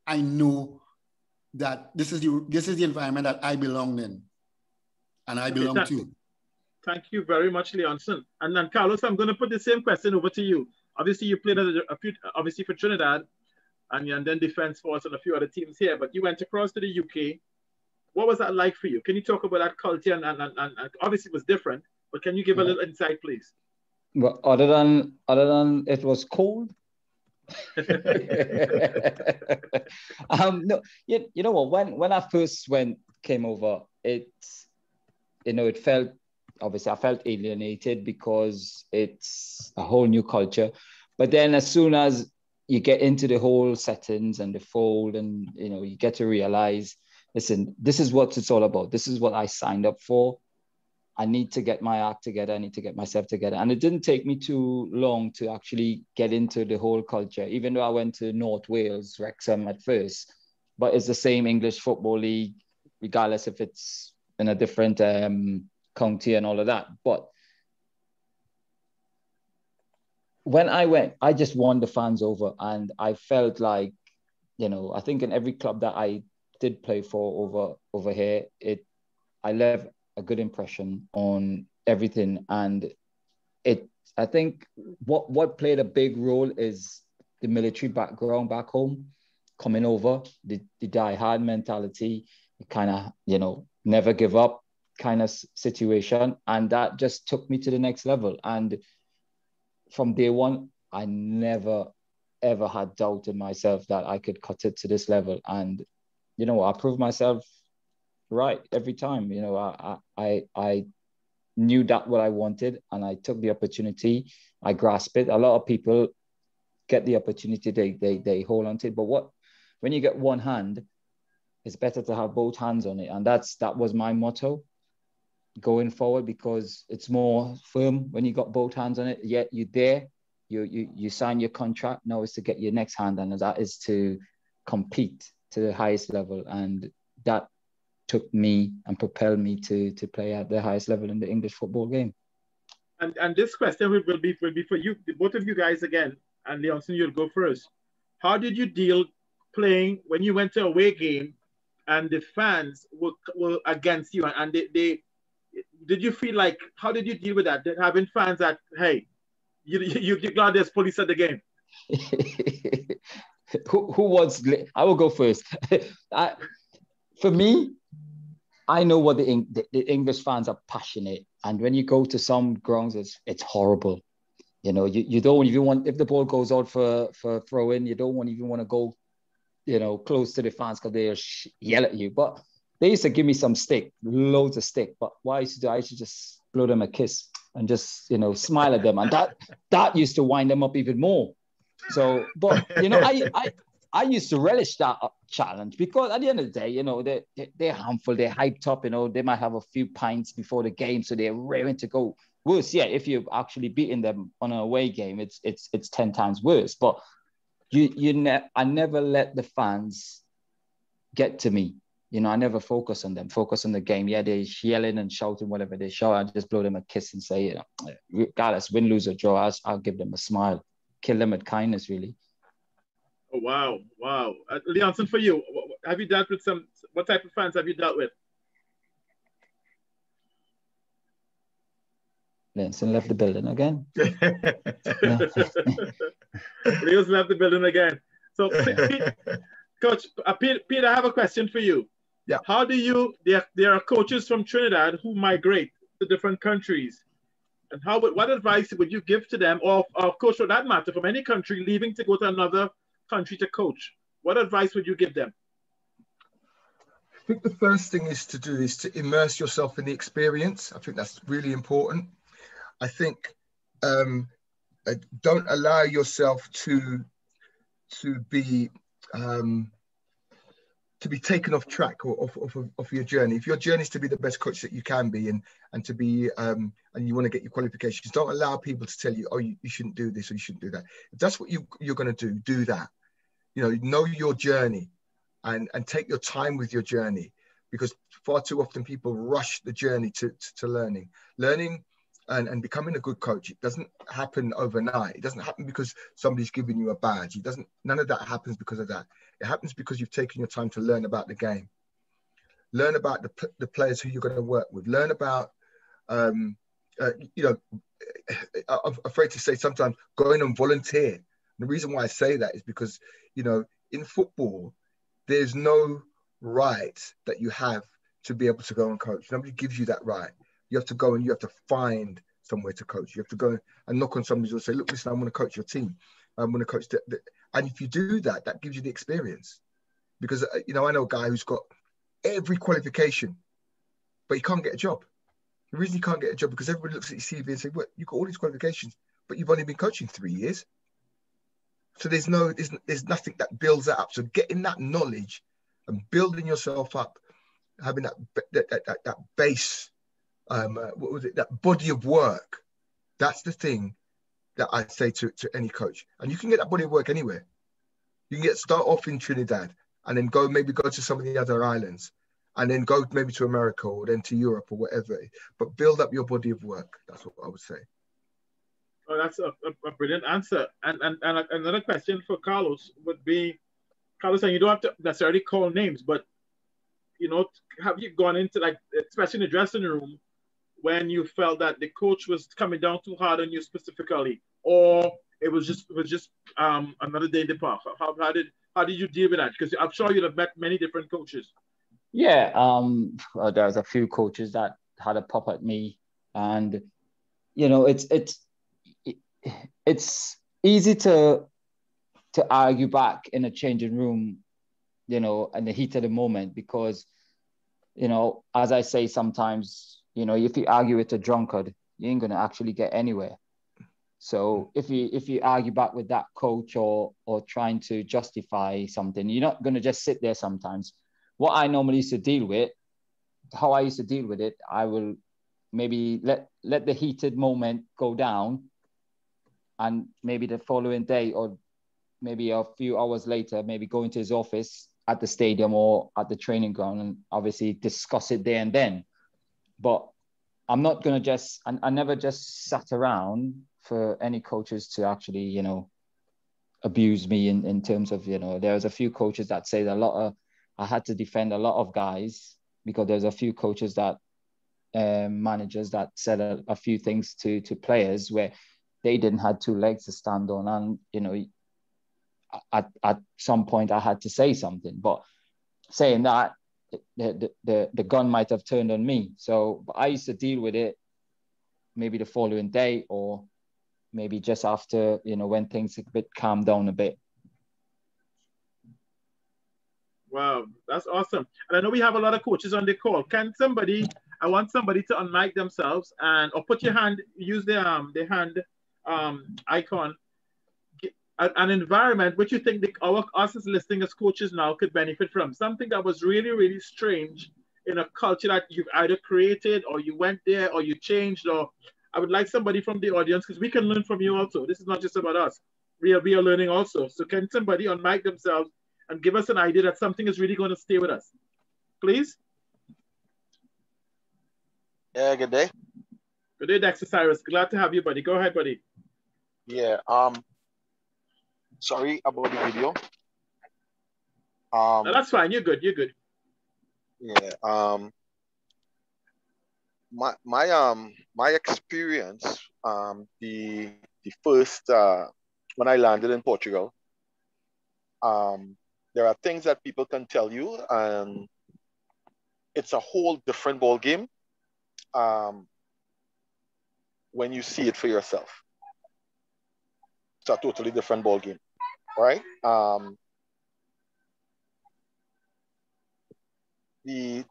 [SPEAKER 16] I know, that this is the environment that I belong in, and I belong to.
[SPEAKER 3] Thank you very much, Leonson. And then Carlos, I'm going to put the same question over to you. Obviously, you played obviously for Trinidad, and then Defence Force and a few other teams here, but you went across to the UK. What was that like for you? Can you talk about that culture? And obviously it was different, but can you give a little insight, please?
[SPEAKER 1] Well, other than it was cold. No, you know what? When I first came over, it felt, obviously I felt alienated because it's a whole new culture. But then as soon as you get into the whole settings and the fold, and you get to realize, listen, this is what it's all about. This is what I signed up for. I need to get my act together. I need to get myself together. And it didn't take me too long to actually get into the whole culture, even though I went to North Wales, Wrexham at first, but it's the same English Football League, regardless if it's in a different county and all of that. But when I went, I just won the fans over, and I felt like, I think in every club that I did play for over here, I left a good impression on everything. And I think what played a big role is the military background back home, coming over, the die-hard mentality, kind of, never give up kind of situation. And that just took me to the next level. And from day one, I never, ever had doubt in myself that I could cut it to this level. And, I proved myself right every time. You know, I knew that what I wanted, and I took the opportunity. I grasped it. A lot of people get the opportunity, they hold on to it. But when you get one hand, it's better to have both hands on it. And that was my motto going forward, because it's more firm when you got both hands on it. Yet you're there, you sign your contract. Now it's to get your next hand, and that is to compete to the highest level. And that took me and propelled me to play at the highest level in the English football game.
[SPEAKER 3] And this question will be for you, both of you guys again. And Leonson, you'll go first. How did you deal playing when you went to a away game and the fans were against you, and they did you feel like, how did you deal with that? Having fans that, hey, you're glad there's police at the game?
[SPEAKER 1] who was, I will go first. For me, I know what the English fans are passionate, and when you go to some grounds, it's horrible. You know, you don't even want, if the ball goes out for throw in, you don't even want to go, you know, close to the fans because they yell at you. But they used to give me some stick, loads of stick. But what I used to do, I used to just blow them a kiss and just, you know, smile at them, and that used to wind them up even more. So, but you know, I used to relish that challenge, because at the end of the day, you know, they're harmful, they're hyped up, you know, they might have a few pints before the game, so they're raring to go. Worse, yeah, if you've actually beaten them on an away game, it's 10 times worse. But I never let the fans get to me. You know, I never focus on them, focus on the game. Yeah, they're yelling and shouting, whatever they shout, I just blow them a kiss and say, you know, regardless, win, lose, or draw, I'll give them a smile. Kill them with kindness, really.
[SPEAKER 3] Oh, wow, wow. Leonson, for you, have you dealt with what type of fans have you dealt with?
[SPEAKER 1] Leonson left the building again.
[SPEAKER 3] Leonson left the building again. So, Coach, Peter, I have a question for you.
[SPEAKER 7] Yeah.
[SPEAKER 3] How do you, there are coaches from Trinidad who migrate to different countries. And what advice would you give to them, or coach for that matter, from any country leaving to go to another country to coach? What advice would you give them?
[SPEAKER 7] I think the first thing is to immerse yourself in the experience. I think that's really important. I think don't allow yourself to be taken off track or off your journey. If your journey is to be the best coach that you can be, and to be and you want to get your qualifications, don't allow people to tell you, oh, you shouldn't do this or you shouldn't do that. If that's what you're going to do that. You know your journey, and take your time with your journey, because far too often people rush the journey to learning and becoming a good coach. It doesn't happen overnight. It doesn't happen because somebody's giving you a badge. None of that happens because of that. It happens because you've taken your time to learn about the game, learn about the players who you're going to work with, learn about, I'm afraid to say sometimes, going and volunteer. The reason why I say that is because, you know, in football, there's no right that you have to be able to go and coach. Nobody gives you that right. You have to go and you have to find somewhere to coach. You have to go and knock on somebody's door and say, look, listen, I'm going to coach your team. I'm going to coach and if you do that, that gives you the experience. Because, you know, I know a guy who's got every qualification, but he can't get a job. The reason he can't get a job because everybody looks at your CV and say, well, you've got all these qualifications, but you've only been coaching 3 years. So there's nothing that builds that up. So getting that knowledge and building yourself up, having that base, that body of work, that's the thing that I say to any coach. And you can get that body of work anywhere. You can start off in Trinidad and then maybe go to some of the other islands and then go maybe to America or then to Europe or whatever. But build up your body of work. That's what I would say.
[SPEAKER 3] Oh, that's a brilliant answer. And another question for Carlos would be, Carlos, and you don't have to necessarily call names, but, you know, have you gone into, like, especially in the dressing room, when you felt that the coach was coming down too hard on you specifically, or it was just another day in the park? How did you deal with that? Because I'm sure you'd have met many different coaches.
[SPEAKER 1] Yeah, there's a few coaches that had a pop at me, and you know, it's easy to argue back in a changing room, you know, in the heat of the moment, because you know, as I say sometimes, you know, if you argue with a drunkard, you ain't going to actually get anywhere. So if you argue back with that coach or trying to justify something, you're not going to just sit there sometimes. What I normally used to deal with, how I used to deal with it, I will maybe let the heated moment go down, and maybe the following day or maybe a few hours later, maybe go into his office at the stadium or at the training ground and obviously discuss it there and then. But I'm not going to just, I never just sat around for any coaches to actually, you know, abuse me in terms of, you know, there's a few coaches that say I had to defend a lot of guys because there's a few coaches that, managers that said a few things to players where they didn't have two legs to stand on. And, you know, at some point I had to say something, but saying that, the gun might have turned on me. So I used to deal with it maybe the following day or maybe just after, you know, when things a bit calmed down a bit.
[SPEAKER 3] Wow, that's awesome. And I know we have a lot of coaches on the call. I want somebody to unmic themselves or put your hand, use the hand icon, an environment which you think us as listening as coaches now could benefit from. Something that was really, really strange in a culture that you've either created or you went there or you changed. Or I would like somebody from the audience, because we can learn from you also. This is not just about us. We are learning also. So can somebody unmic themselves and give us an idea that something is really going to stay with us? Please.
[SPEAKER 5] Yeah, good day.
[SPEAKER 3] Good day, Dexter Cyrus. Glad to have you, buddy. Go ahead, buddy.
[SPEAKER 5] Yeah, sorry about the video.
[SPEAKER 3] No, that's fine. You're good. You're good.
[SPEAKER 5] Yeah. My experience, the first when I landed in Portugal, there are things that people can tell you, and it's a whole different ball game when you see it for yourself. It's a totally different ball game, right? The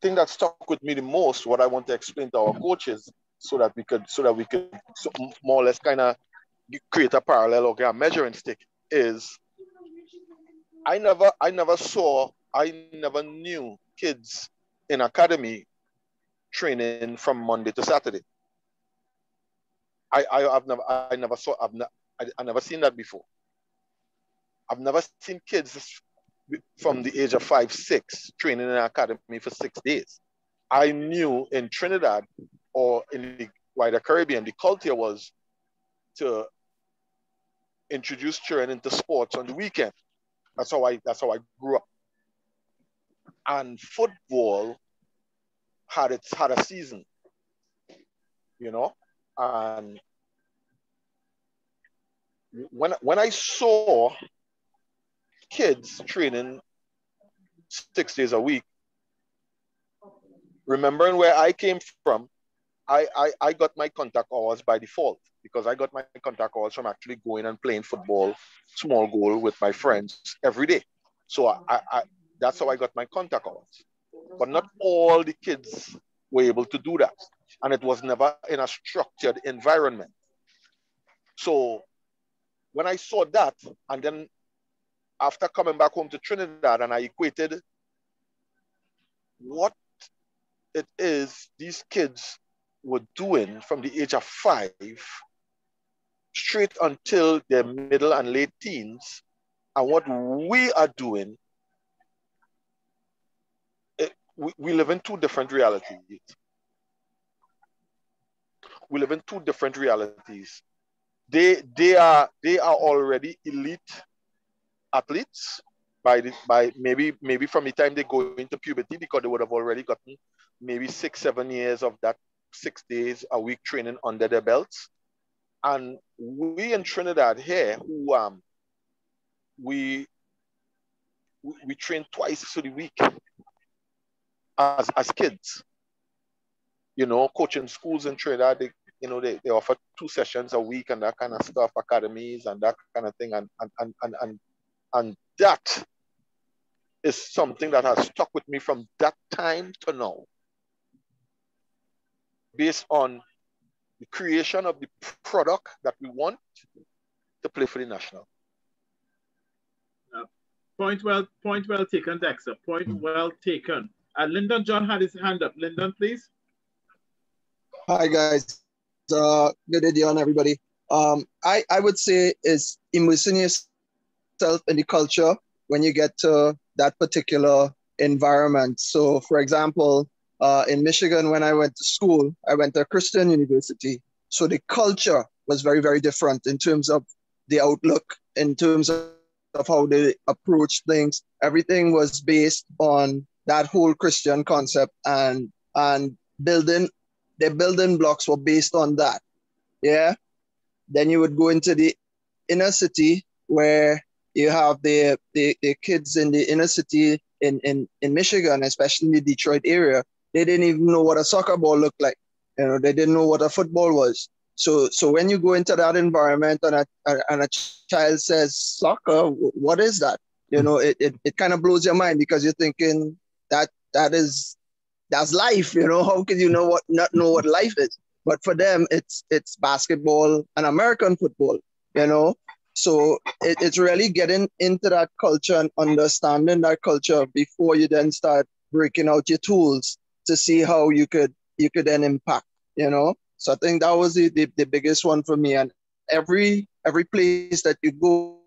[SPEAKER 5] thing that stuck with me the most, what I want to explain to our coaches, so that we could more or less kind of create a parallel or a measuring stick, is I never knew kids in academy training from Monday to Saturday. I never seen that before. I've never seen kids from the age of 5, 6 training in an academy for 6 days. I knew in Trinidad or in the wider Caribbean, the culture was to introduce children into sports on the weekend. That's how I grew up. And football had a season, you know. And when I saw kids training 6 days a week, remembering where I came from, I got my contact hours by default, because I got my contact hours from actually going and playing football, small goal, with my friends every day. So that's how I got my contact hours. But not all the kids were able to do that. And it was never in a structured environment. So when I saw that, and then after coming back home to Trinidad, and I equated what it is these kids were doing from the age of 5 straight until their middle and late teens, and what we are doing, we live in two different realities. We live in two different realities. They are already elite athletes by maybe from the time they go into puberty, because they would have already gotten maybe 6, 7 years of that 6 days a week training under their belts. And we in Trinidad here, who we train twice a week as kids. You know, coaching schools in Trinidad, they offer 2 sessions a week and that kind of stuff, academies and that kind of thing, and that is something that has stuck with me from that time to now, based on the creation of the product that we want to play for the national.
[SPEAKER 3] Point well taken, Dexter. Point well taken. Lyndon John had his hand up. Lyndon, please.
[SPEAKER 9] Hi, guys. Good day on everybody. I would say is immersing yourself in the culture when you get to that particular environment. So, for example, in Michigan, when I went to school, I went to a Christian university. So the culture was very, very different in terms of the outlook, in terms of how they approach things. Everything was based on that whole Christian concept, and building, their building blocks were based on that. Yeah. Then you would go into the inner city where you have the kids in the inner city in Michigan, especially in the Detroit area. They didn't even know what a soccer ball looked like. You know, they didn't know what a football was. So when you go into that environment and a child says soccer, what is that? You know, it kind of blows your mind, because you're thinking that's life. You know, how can you not know what life is? But for them, it's basketball and American football. You know, so it's really getting into that culture and understanding that culture before you then start breaking out your tools to see how you could then impact. You know. So I think that was the biggest one for me. And every place that you go,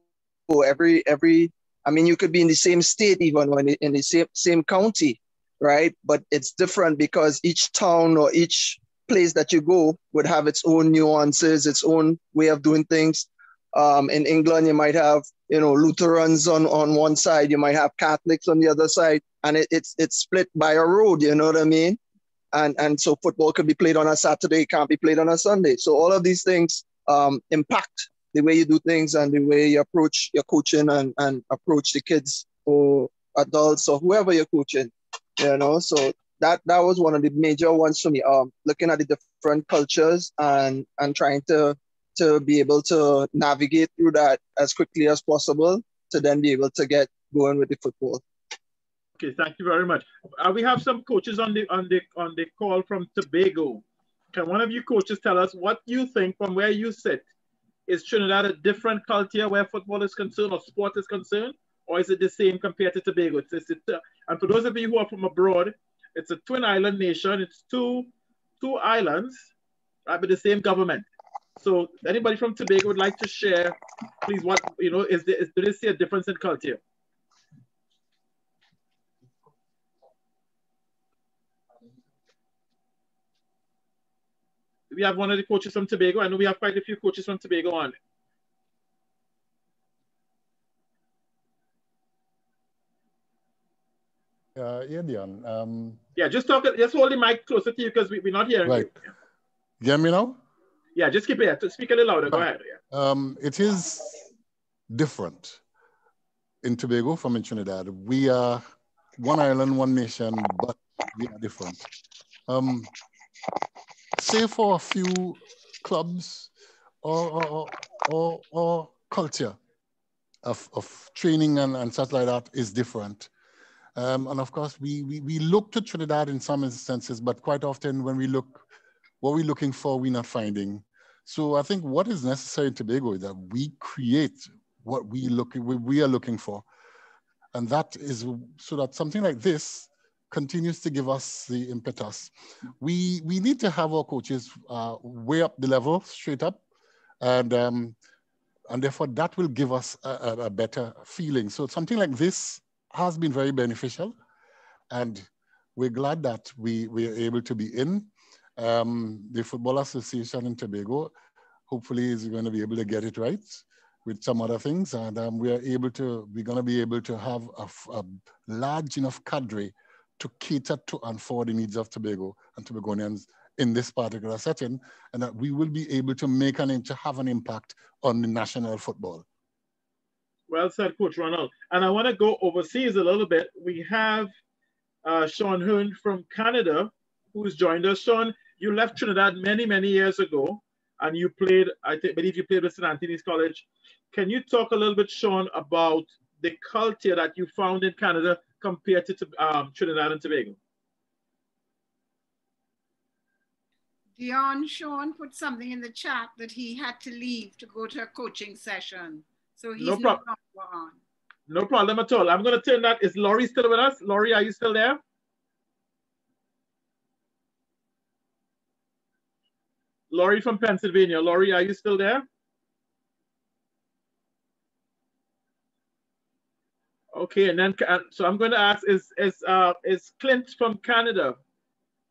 [SPEAKER 9] I mean, you could be in the same state, even when in the same county, right? But it's different because each town or each place that you go would have its own nuances, its own way of doing things. In England, you might have, you know, Lutherans on one side, you might have Catholics on the other side, and it's split by a road, you know what I mean? And so football could be played on a Saturday, can't be played on a Sunday. So all of these things impact the way you do things and the way you approach your coaching and approach the kids or adults or whoever you're coaching, you know. So that was one of the major ones for me, looking at the different cultures and trying to be able to navigate through that as quickly as possible to then be able to get going with the football.
[SPEAKER 3] Okay, thank you very much. We have some coaches on the call from Tobago. Can one of you coaches tell us what you think from where you sit? Is Trinidad a different culture where football is concerned or sport is concerned, or is it the same compared to Tobago? And for those of you who are from abroad, it's a twin island nation. It's two islands, right, with the same government. So anybody from Tobago would like to share, please, what, you know, do they see a difference in culture? We have one of the coaches from Tobago. I know we have quite a few coaches from Tobago on.
[SPEAKER 18] Yeah, Dion.
[SPEAKER 3] Yeah, just hold the mic closer to you because we're not hearing you.
[SPEAKER 18] You hear me now?
[SPEAKER 3] Yeah, just keep it. Speak a little louder. Go ahead. Yeah.
[SPEAKER 18] It is different in Tobago from in Trinidad. We are one island, one nation, but we are different. Say for a few clubs or culture of training and such like that is different. And of course, we look to Trinidad in some instances, but quite often when we look, what we're looking for, we're not finding. So I think what is necessary in Tobago is that we create what we are looking for. And that is so that something like this continues to give us the impetus. We need to have our coaches way up the level, straight up, and therefore that will give us a better feeling. So something like this has been very beneficial, and we're glad that we are able to be in. The Football Association in Tobago hopefully is going to be able to get it right with some other things, and we're going to be able to have a large enough cadre to cater to and for the needs of Tobago and Tobagonians in this particular setting, and that we will be able to have an impact on the national football.
[SPEAKER 3] Well said, Coach Ronald. And I want to go overseas a little bit. We have Sean Hearn from Canada, who's joined us. Sean, you left Trinidad many, many years ago, and you played, I believe you played with St. Anthony's College. Can you talk a little bit, Sean, about the culture that you found in Canada compared to Trinidad and Tobago?
[SPEAKER 11] Sean put something in the chat that he had to leave to go to a coaching session. So he's
[SPEAKER 3] No
[SPEAKER 11] no
[SPEAKER 3] problem.
[SPEAKER 11] longer on.
[SPEAKER 3] No problem at all. I'm going to turn that. Is Laurie still with us? Laurie, are you still there? Laurie from Pennsylvania. Laurie, are you still there? Okay, and then so I'm going to ask: is Clint from Canada?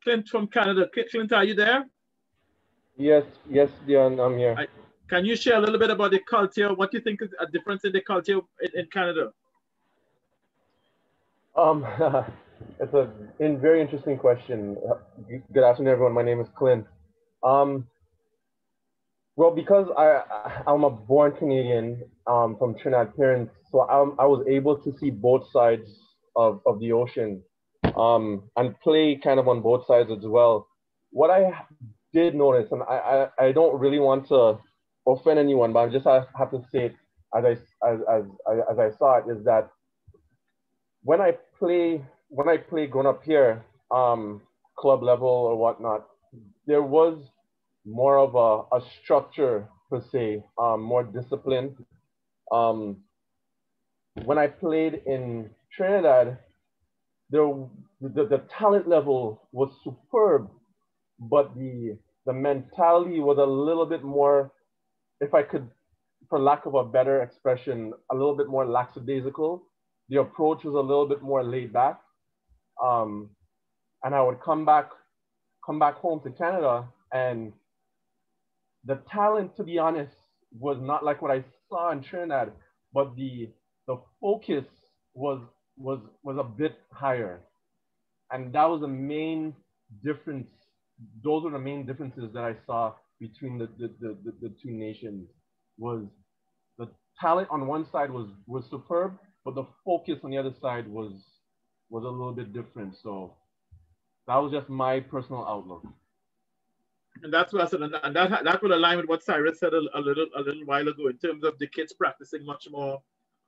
[SPEAKER 3] Clint from Canada. Clint, are you there?
[SPEAKER 10] Yes, Dion, I'm here.
[SPEAKER 3] Can you share a little bit about the culture? What do you think is a difference in the culture in Canada?
[SPEAKER 10] It's a very interesting question. Good afternoon, everyone. My name is Clint. Well, because I'm a born Canadian from Trinidad parents, so I was able to see both sides of the ocean and play kind of on both sides as well. What I did notice, and I don't really want to offend anyone, but I just have to say it as I saw it, is that when I play growing up here, club level or whatnot, there was more of a structure per se, more discipline. When I played in Trinidad, the talent level was superb, but the mentality was a little bit more, if I could, for lack of a better expression, a little bit more lackadaisical. The approach was a little bit more laid back. And I would come back home to Canada, and the talent, to be honest, was not like what I saw in Trinidad, but the focus was a bit higher. And that was the main difference. Those were the main differences that I saw between the two nations. Was the talent on one side was superb, but the focus on the other side was a little bit different. So that was just my personal outlook.
[SPEAKER 3] And that's what I said, and that would align with what Cyrus said a little while ago in terms of the kids practicing much more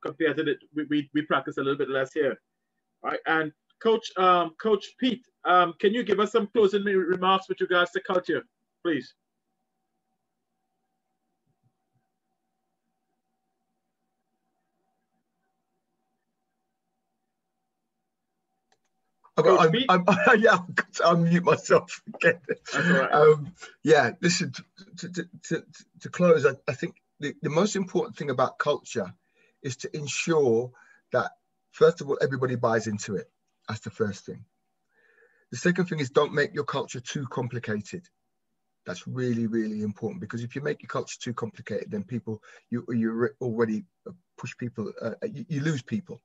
[SPEAKER 3] compared to we practice a little bit less here. All right, and Coach Pete, can you give us some closing remarks with regards to culture, please?
[SPEAKER 7] Yeah, I'll mute myself again.
[SPEAKER 3] That's all right.
[SPEAKER 7] Yeah, listen, to close, I think the most important thing about culture is to ensure that, first of all, everybody buys into it. That's the first thing. The second thing is don't make your culture too complicated. That's really, really important, because if you make your culture too complicated, then you already push people, you lose people.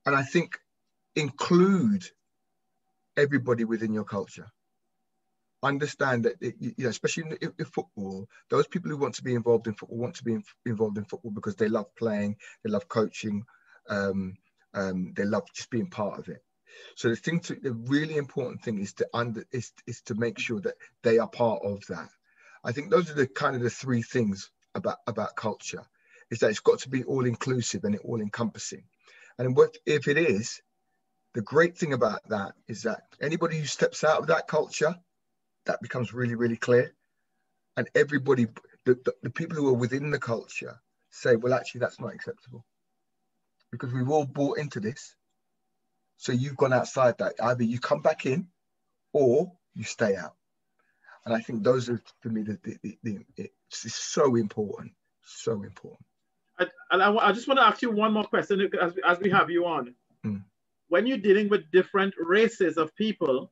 [SPEAKER 7] And I think include everybody within your culture. Understand that, especially in football, those people who want to be involved in football want to be involved in football because they love playing, they love coaching, they love just being part of it. So the really important thing is to make sure that they are part of that. I think those are the three things about culture, is that it's got to be all inclusive and all encompassing. And if it is, the great thing about that is that anybody who steps out of that culture, that becomes really, really clear. And everybody, the people who are within the culture say, well, actually, that's not acceptable. Because we've all bought into this. So you've gone outside that. Either you come back in or you stay out. And I think those are, for me, it's so important, so important.
[SPEAKER 3] I just want to ask you one more question as we have you on. When you're dealing with different races of people,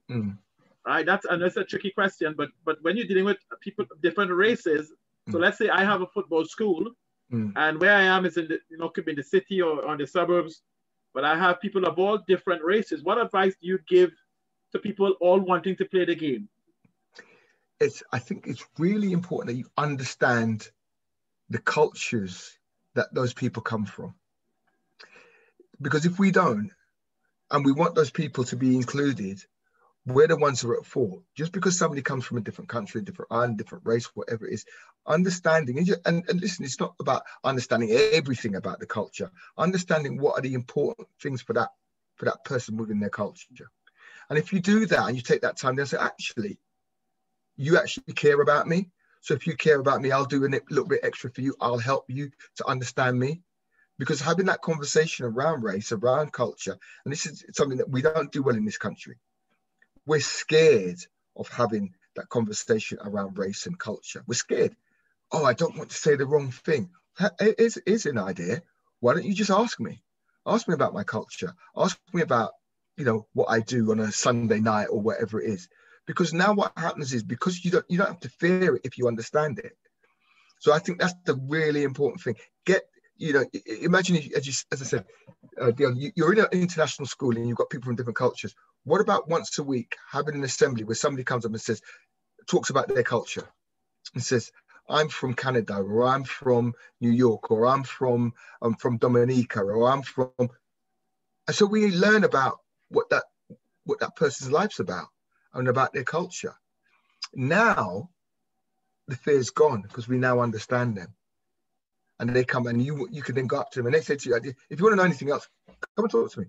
[SPEAKER 3] right? That's a tricky question, but when you're dealing with people of different races, so let's say I have a football school, and where I am is in the, could be in the city or on the suburbs, but I have people of all different races. What advice do you give to people all wanting to play the game?
[SPEAKER 7] I think it's really important that you understand the cultures that those people come from. Because if we don't, and we want those people to be included, we're the ones who are at fault. Just because somebody comes from a different country, different island, different race, whatever it is, understanding, and listen, it's not about understanding everything about the culture, understanding what are the important things for that person within their culture. And if you do that and you take that time, they'll say, actually, you actually care about me. So if you care about me, I'll do a little bit extra for you. I'll help you to understand me. Because having that conversation around race, around culture, and this is something that we don't do well in this country. We're scared of having that conversation around race and culture. We're scared. Oh, I don't want to say the wrong thing. Here's an idea. Why don't you just ask me? Ask me about my culture. Ask me about, what I do on a Sunday night or whatever it is. Because now what happens is, because you don't have to fear it if you understand it. So I think that's the really important thing. Imagine, as I said, Dion, you're in an international school and you've got people from different cultures. What about once a week having an assembly where somebody comes up and talks about their culture and says, I'm from Canada, or I'm from New York, or I'm from Dominica, or I'm from, and so we learn about what that person's life's about and about their culture. Now the fear's gone because we now understand them. And they come and you can then go up to them and they say to you, if you want to know anything else, come and talk to me.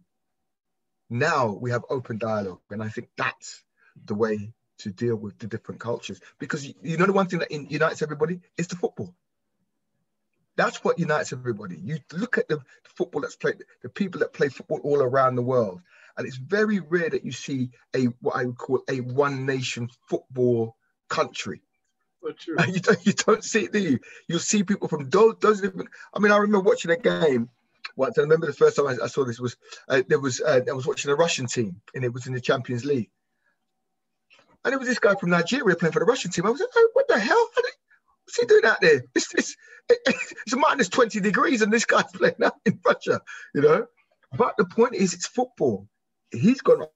[SPEAKER 7] Now we have open dialogue. And I think that's the way to deal with the different cultures. Because the one thing that unites everybody is the football. That's what unites everybody. You look at the football that's played, the people that play football all around the world. And it's very rare that you see what I would call a one nation football country.
[SPEAKER 3] True.
[SPEAKER 7] You don't see it, do you? You'll see people from those different. I mean, I remember watching a game once. I remember the first time I saw this was I was watching a Russian team, and it was in the Champions League. And there was this guy from Nigeria playing for the Russian team. I was like, oh, what the hell? What's he doing out there? It's minus 20 degrees, and this guy's playing out in Russia, But the point is, it's football. He's gone,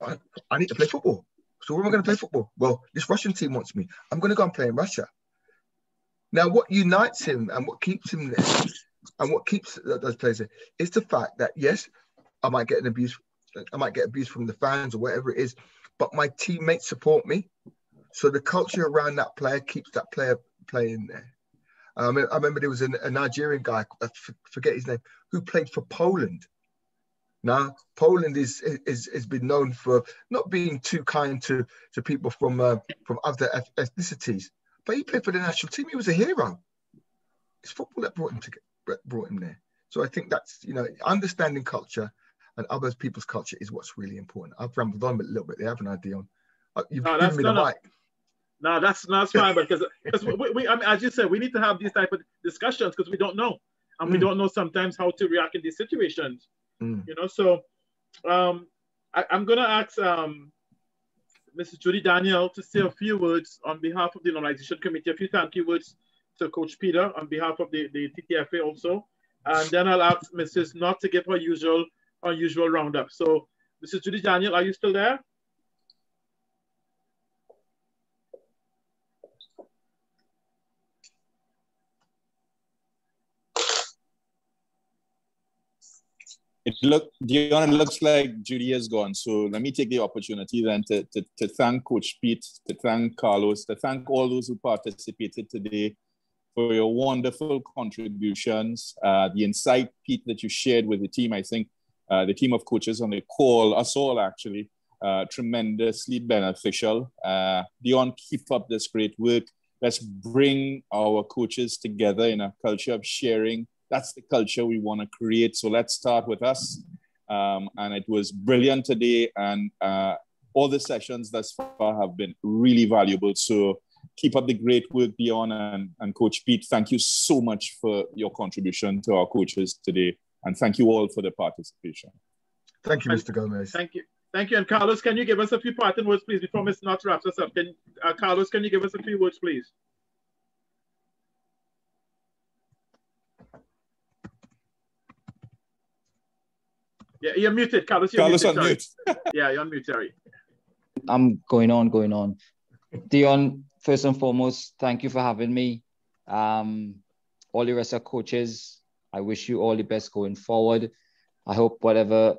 [SPEAKER 7] I need to play football. So where am I going to play football? Well, this Russian team wants me. I'm going to go and play in Russia. Now, what unites him and what keeps him there and what keeps those players there is the fact that, yes, I might get abuse from the fans or whatever it is, but my teammates support me. So the culture around that player keeps that player playing there. I remember there was a Nigerian guy, I forget his name, who played for Poland. Now, Poland has been known for not being too kind to people from other ethnicities, but he played for the national team. He was a hero. It's football that brought him there. So I think that's, understanding culture and other people's culture is what's really important. I've rambled on a little bit there, haven't I, Dion? You've given me the mic.
[SPEAKER 3] No, that's fine, because we, I mean, as you said, we need to have these type of discussions because we don't know, and we don't know sometimes how to react in these situations. So I'm going to ask Mrs. Judy Daniel to say a few words on behalf of the Normalization Committee, a few thank you words to Coach Peter on behalf of the TTFA also. And then I'll ask Mrs. Knott to give her usual roundup. So Mrs. Judy Daniel, are you still there?
[SPEAKER 6] Dion, it looks like Judy is gone. So let me take the opportunity then to thank Coach Pete, to thank Carlos, to thank all those who participated today for your wonderful contributions. The insight, Pete, that you shared with the team, I think the team of coaches on the call, us all actually, tremendously beneficial. Dion, keep up this great work. Let's bring our coaches together in a culture of sharing. That's the culture we want to create. So let's start with us. And it was brilliant today. And all the sessions thus far have been really valuable. So keep up the great work, Dion, and Coach Pete. Thank you so much for your contribution to our coaches today. And thank you all for the participation.
[SPEAKER 7] Thank you, Mr. Gomez.
[SPEAKER 3] Thank you. Thank you. And Carlos, can you give us a few parting words, please, before Ms. Knott wraps us up? Carlos, can you give us a few words, please? Yeah, you're muted, Carlos.
[SPEAKER 6] Carlos, unmute.
[SPEAKER 3] Yeah, you're unmuted, sorry.
[SPEAKER 1] I'm going on. Dion, first and foremost, thank you for having me. All the rest of coaches, I wish you all the best going forward. I hope whatever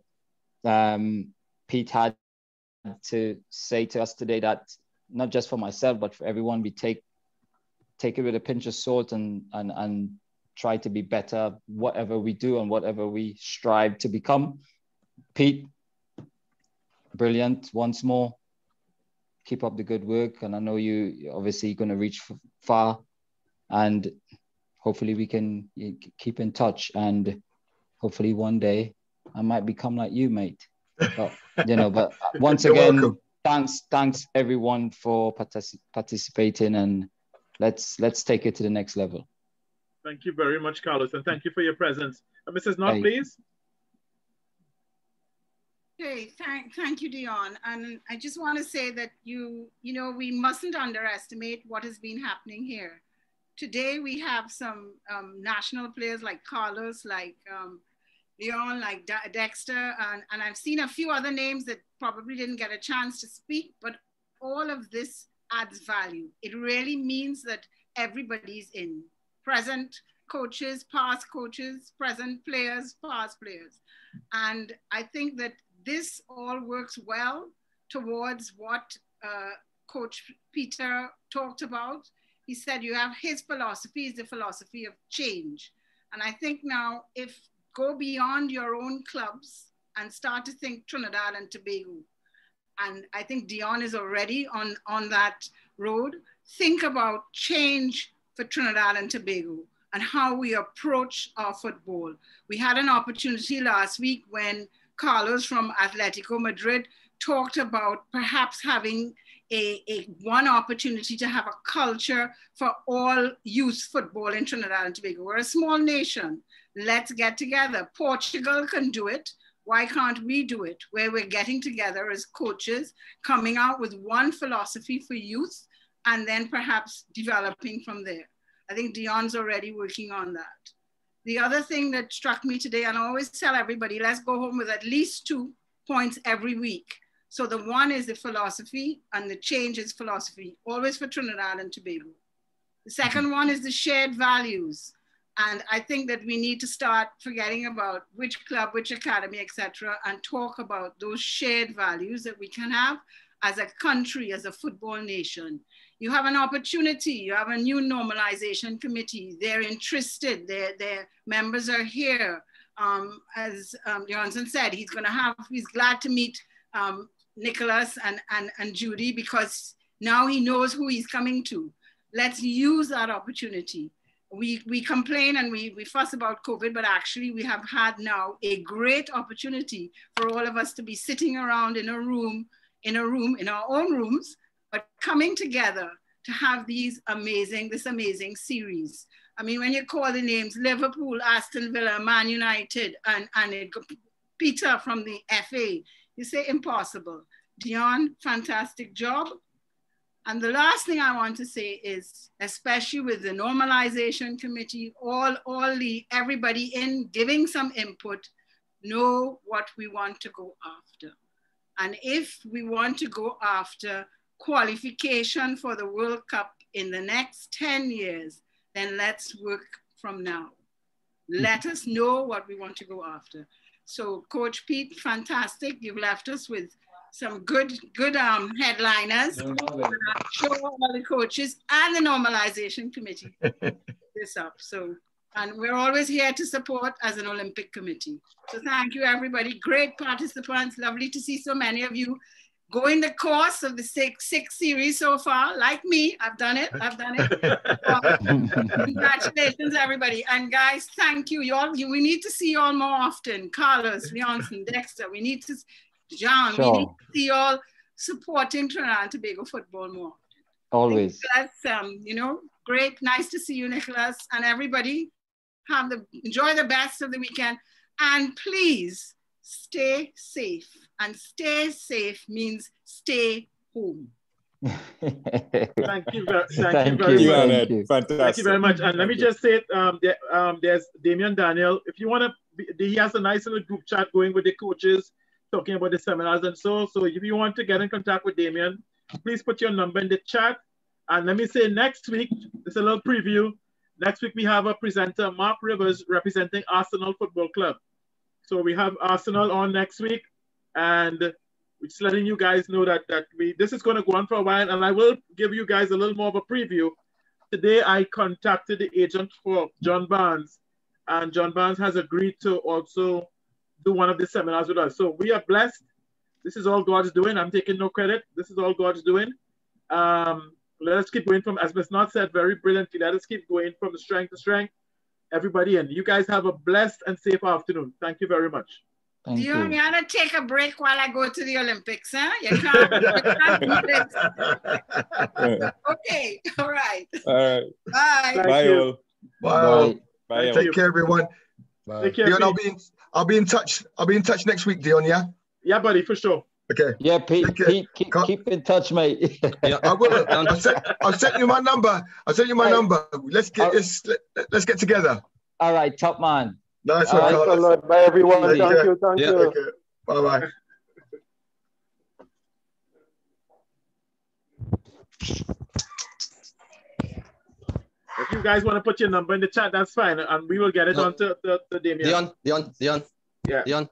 [SPEAKER 1] Pete had to say to us today, that not just for myself, but for everyone, we take take it with a pinch of salt and try to be better, whatever we do and whatever we strive to become. Pete, brilliant once more. Keep up the good work. And I know you're obviously going to reach far, and hopefully we can keep in touch, and hopefully one day I might become like you, mate. But, but once again, thanks everyone for participating, and let's take it to the next level.
[SPEAKER 3] Thank you very much, Carlos, and thank you for your presence. Mrs. Knott, please.
[SPEAKER 11] Okay, thank you, Dion. And I just want to say that we mustn't underestimate what has been happening here. Today we have some national players like Carlos, like Leon, like Dexter, and I've seen a few other names that probably didn't get a chance to speak, but all of this adds value. It really means that everybody's in. Present coaches, past coaches, present players, past players. And I think that this all works well towards what Coach Peter talked about. He said you have his philosophy is the philosophy of change. And I think now if go beyond your own clubs and start to think Trinidad and Tobago. And I think Dion is already on that road. Think about change for Trinidad and Tobago and how we approach our football. We had an opportunity last week when Carlos from Atletico Madrid talked about perhaps having one opportunity to have a culture for all youth football in Trinidad and Tobago. We're a small nation. Let's get together. Portugal can do it. Why can't we do it? Where we're getting together as coaches, coming out with one philosophy for youth, and then perhaps developing from there. I think Dion's already working on that. The other thing that struck me today, and I always tell everybody, let's go home with at least 2 points every week. So the one is the philosophy, and the change is philosophy, always for Trinidad and Tobago. The second one is the shared values. And I think that we need to start forgetting about which club, which academy, etc., and talk about those shared values that we can have as a country, as a football nation. You have an opportunity, you have a new normalization committee. They're interested, their members are here. As Johnson said, he's glad to meet Nicholas and Judy, because now he knows who he's coming to. Let's use that opportunity. We complain and we fuss about COVID, but actually we have had now a great opportunity for all of us to be sitting around in a room, in our own rooms, but coming together to have this amazing series. I mean, when you call the names, Liverpool, Aston Villa, Man United, and Peter from the FA, you say impossible. Dion, fantastic job. And the last thing I want to say is, especially with the normalization committee, everybody in giving some input, know what we want to go after. And if we want to go after qualification for the World Cup in the next 10 years, then let's work from now. Let us know what we want to go after. So Coach Pete, fantastic. You've left us with some good headliners. I'm sure all the coaches and the normalization committee this up. So, and we're always here to support as an Olympic committee. So thank you, everybody. Great participants. Lovely to see so many of you going the course of the six series so far. Like me, I've done it. Congratulations, everybody. And guys, thank you. We need to see you all more often. Carlos, Leonson, Dexter, we need to, John, we need to see you all supporting Trinidad and Tobago football more.
[SPEAKER 1] Always.
[SPEAKER 11] That's, great. Nice to see you, Nicholas, and everybody. Enjoy the best of the weekend. And please stay safe. And stay safe means stay home.
[SPEAKER 3] Thank you very much. And let me just say, there's Damian Daniel. If you want to, he has a nice little group chat going with the coaches, talking about the seminars and so if you want to get in contact with Damian, please put your number in the chat. And let me say, next week, it's a little preview. Next week, we have a presenter, Mark Rivers, representing Arsenal Football Club. So we have Arsenal on next week. And we're just letting you guys know that this is going to go on for a while. And I will give you guys a little more of a preview today I contacted the agent for John Barnes, and John Barnes has agreed to also do one of the seminars with us. So we are blessed. This is all God's doing. I'm taking no credit. This is all God's doing. Let us keep going from, as Ms. Knott said very brilliantly, let us keep going from strength to strength. Everybody, and you guys have a blessed and safe afternoon. Thank you very much.
[SPEAKER 1] Thank
[SPEAKER 11] Dion,
[SPEAKER 1] you.
[SPEAKER 11] you want to take a break while I go to the Olympics, huh? You can't, do this. Okay, all right.
[SPEAKER 6] All right.
[SPEAKER 11] Bye.
[SPEAKER 6] Bye, all.
[SPEAKER 7] Bye.
[SPEAKER 6] Bye.
[SPEAKER 7] Take care, everyone.
[SPEAKER 3] Take care,
[SPEAKER 7] Dion, I'll be in touch. I'll be in touch next week, Dion. Yeah.
[SPEAKER 3] Yeah, buddy, for sure.
[SPEAKER 7] Okay.
[SPEAKER 1] Yeah, Pete, keep in touch, mate.
[SPEAKER 7] I will. I'll send you my number. I'll send you my number. Let's get together.
[SPEAKER 1] All right, top man.
[SPEAKER 7] Nice one, Carlos.
[SPEAKER 20] Bye, everyone. Thank you.
[SPEAKER 7] Thank you. Okay. Bye-bye.
[SPEAKER 3] If you guys want to put your number in the chat, that's fine, and we will get it on to Damien.
[SPEAKER 8] Dion.
[SPEAKER 3] Yeah.
[SPEAKER 8] Dion.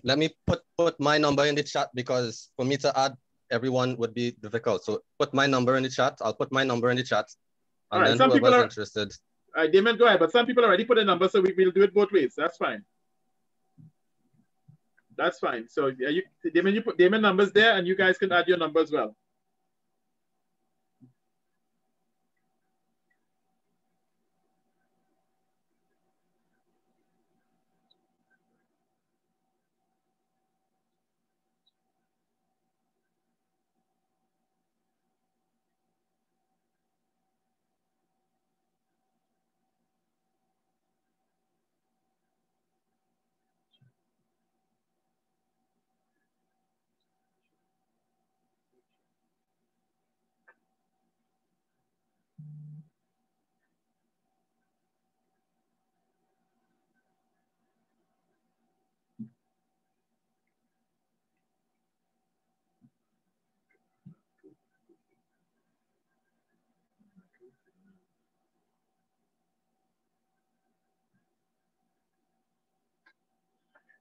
[SPEAKER 8] Let me put my number in the chat, because for me to add everyone would be difficult. So put my number in the chat. I'll put my number in the chat, and
[SPEAKER 3] All right,
[SPEAKER 8] then whoever's interested.
[SPEAKER 3] All right, Damien, go ahead. But some people already put a number, so we'll do it both ways. That's fine. That's fine. So yeah, Damien, you put Damien numbers there, and you guys can add your number as well.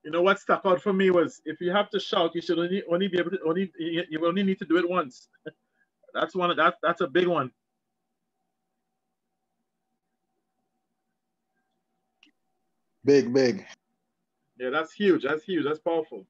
[SPEAKER 3] You know what stuck out for me was, if you have to shout, you should only be able to you only need to do it once. That's a big one.
[SPEAKER 20] Big.
[SPEAKER 3] Yeah, that's huge. That's huge. That's powerful.